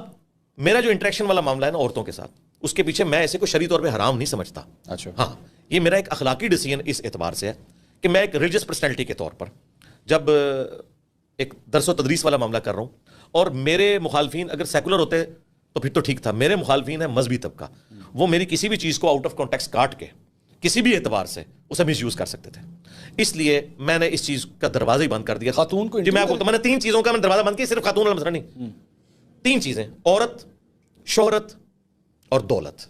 میرا جو انٹریکشن والا معاملہ ہے نا عورتوں کے ساتھ, اس کے پیچھے میں ایسے کو شرعی طور پہ حرام نہیں سمجھتا. اچھا ہاں, یہ میرا ایک اخلاقی ڈیسیژن اس اعتبار سے ہے کہ میں ایک ریلیجس پرسنالٹی کے طور پر جب ایک درس و تدریس والا معاملہ کر رہا ہوں, اور میرے مخالفین اگر سیکولر ہوتے تو پھر تو ٹھیک تھا, میرے مخالفین ہیں مذہبی طبقہ, وہ میری کسی بھی چیز کو آؤٹ آف کانٹیکسٹ کاٹ کے کسی بھی اعتبار سے اسے مس یوز کر سکتے تھے. اس لیے میں نے اس چیز کا دروازہ ہی بند کر دیا. خاتون کو جی میں آپ کو, میں نے 3 چیزوں کا میں دروازہ بند کیا, صرف خاتون والا مسئلہ نہیں, 3 چیزیں, عورت, شہرت اور دولت.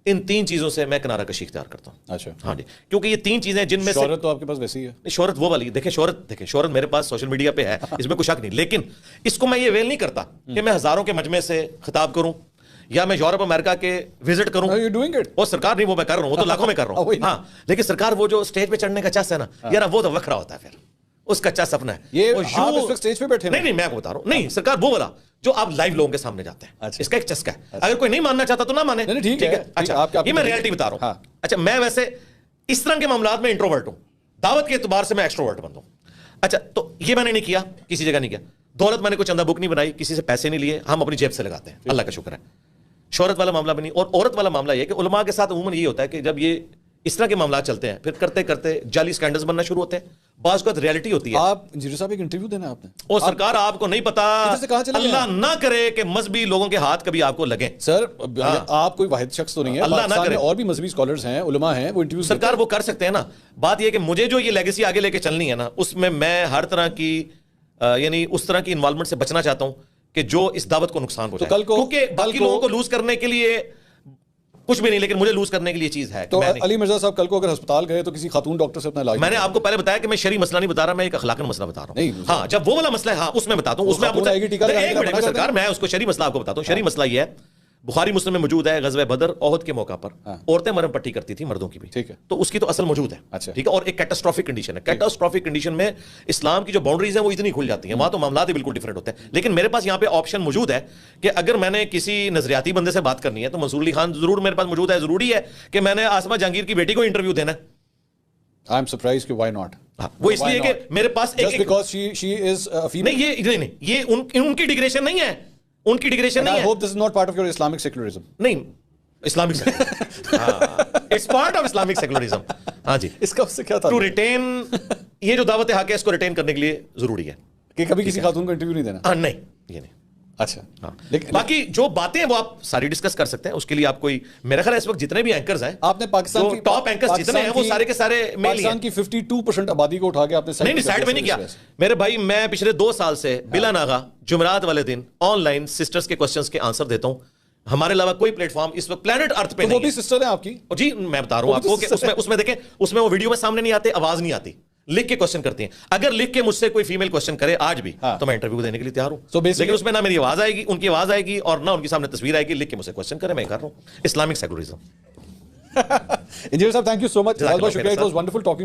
ان 3 چیزوں سے میں کنارہ کشی اختیار کرتا ہوں. اچھا ہاں جی, کیونکہ یہ 3 چیزیں جن میں شہرت تو آپ کے پاس ویسی ہی ہے. شہرت وہ والی دیکھیں, شہرت میرے پاس سوشل میڈیا پہ ہے, اس میں کوئی شک نہیں, لیکن اس کو میں یہ ویل نہیں کرتا کہ میں ہزاروں کے مجمع سے خطاب کروں یا میں یورپ امریکہ کے وزٹ کروں. وہ سرکار نہیں, وہ میں کر رہا ہوں, وہ تو لاکھوں میں کر رہا ہوں. ہاں لیکن سرکار وہ جو اسٹیج پہ چڑھنے کا چس ہے نا یار, وہ تو وکھرا ہوتا ہے, پھر اس کا چس اپنا ہے. یہ اسٹیج پہ بیٹھے نہیں, میں آپ کو بتا رہا ہوں, نہیں سرکار وہ والا جو آپ لائیو لوگوں کے سامنے جاتے ہیں, اس کا ایک چسکا ہے. اگر کوئی نہیں ماننا چاہتا تو نہ مانے, ٹھیک ہے. اچھا یہ میں ریالٹی بتا رہا ہوں. اچھا میں ویسے اس طرح کے معاملات میں انٹروورٹ ہوں, دعوت کے اعتبار سے میں ایکسٹروورٹ بن ہوں. اچھا تو یہ میں نے نہیں کیا, کسی جگہ نہیں کیا. دولت میں نے کوئی چندہ بک نہیں بنائی, کسی سے پیسے نہیں لیے, ہم اپنی جیب سے لگاتے ہیں, اللہ کا شکر ہے. شہرت والا معاملہ بھی نہیں. اور عورت والا معاملہ یہ کہ علماء کے ساتھ عموماً یہ ہوتا ہے کہ جب یہ اس طرح کے معاملات چلتے ہیں پھر کرتے کرتے جعلی سکینڈلز بننا شروع ہوتے ہیں. بعض کا ریالٹی ہوتی ہے. آپ انجینئر صاحب ایک انٹرویو دینا ہے آپ نے, اور سرکار آپ کو نہیں پتا, اللہ نہ کرے کہ مذہبی لوگوں کے ہاتھ کبھی آپ کو لگیں. سر آپ کوئی واحد شخص تو نہیں ہے, اللہ نہ کرے. اور بھی مذہبی اسکالرز ہیں, علماء ہیں, وہ انٹرویو سرکار وہ کر سکتے ہیں نا. بات یہ کہ مجھے جو یہ لیگیسی آگے لے کے چلنی ہے نا, اس میں ہر طرح کی یعنی اس طرح کی انوالومنٹ سے بچنا چاہتا ہوں کہ جو اس دعوت کو نقصان پہنچائے. کیونکہ باقی لوگوں کو لوز کرنے کے لیے کچھ بھی نہیں, لیکن مجھے لوز کرنے کے لیے چیز ہے. تو علی مرزا صاحب کل کو اگر ہسپتال گئے تو کسی خاتون ڈاکٹر سے اپنا علاج, میں نے آپ کو پہلے بتایا کہ میں شرعی مسئلہ نہیں بتا رہا, میں ایک اخلاقی مسئلہ بتا رہا ہوں. ہاں جب وہ والا مسئلہ ہے, ہاں اس میں بتاتا ہوں. اس میں ایک منٹ سرکار, میں اس کو شرعی مسئلہ آپ کو بتاتا ہوں. شرعی مسئلہ یہ ہے, بخاری مسلم میں موجود ہے, غزوہ بدر احد کے موقع پر عورتیں مرہم پٹی کرتی تھی, مردوں کی بھی, ٹھیک ہے, تو اس کی تو اصل موجود ہے, ٹھیک ہے. اور ایک کیٹاسٹرافک کنڈیشن ہے. کیٹاسٹرافک کنڈیشن میں اسلام کی جو باؤنڈریز ہیں وہ اتنی کھل جاتی ہیں, وہاں تو معاملات ہی بالکل ڈفرینٹ ہوتے ہیں. لیکن میرے پاس یہاں پہ آپشن موجود ہے کہ اگر میں نے کسی نظریاتی بندے سے بات کرنی ہے تو منصور علی خان ضرور میرے پاس موجود ہے. ضروری ہے کہ میں نے آسما جہانگیر کی بیٹی کو انٹرویو دینا ہے. I am surprised کہ why not. وہ اس لیے کہ میرے پاس just because she is a female. نہیں, یہ ان کی ڈگریشن نہیں ہے, ان کی ڈگریشن نہیں ہے. I hope this is not part of your Islamic secularism. نہیں, Islamic it's part of Islamic secularism. ہاں جی, اس کا اس سے کیا تھا, ٹو ریٹین, یہ جو دعوت حق ہے اس کو ریٹین کرنے کے لیے ضروری ہے کہ کبھی کسی خاتون کو انٹرویو نہیں دینا. نہیں, یہ نہیں. اچھا, باقی جو باتیں وہ آپ ساری ڈسکس کر سکتے ہیں. اس کے لیے آپ کوئی, میرا خیال ہے اس وقت جتنے بھی اینکرز ہیں, آپ نے پاکستان کی ٹاپ اینکرز جتنے ہیں وہ سارے کے سارے پاکستان کی 52% آبادی کو اٹھا کے آپ نے سائڈ میں نہیں کیا. میرے بھائی, میں پچھلے 2 سال سے بلا ناغہ جمعرات والے دن آن لائن سسٹرز کے کوسچنز کے آنسر دیتا ہوں. ہمارے علاوہ کوئی پلیٹ فارم اس وقت پلانٹ ارتھ پہ نہیں ہے. وہ بھی سسٹر ہیں آپ کی. جی میں بتا رہا ہوں آپ کو کہ اس میں دیکھیں, اس میں وہ ویڈیو میں سامنے نہیں آتے, آواز نہیں آتی, لکھ کے کوسچن کرتی ہیں. اگر لکھ کے مجھ سے کوئی فیمیل کوسچن کرے آج بھی تو میں انٹرویو دینے کے لیے تیار ہوں. لیکن اس میں نہ میری آواز آئے گی, ان کی آواز آئے گی, اور نہ ان کی سامنے تصویر آئے گی. لکھ کے مجھ سے کوسچن کرے, میں کر رہا ہوں. Islamic secularism. انجینئر صاحب, تھینک یو سو مچ, بہت بہت شکریہ. It was wonderful talking.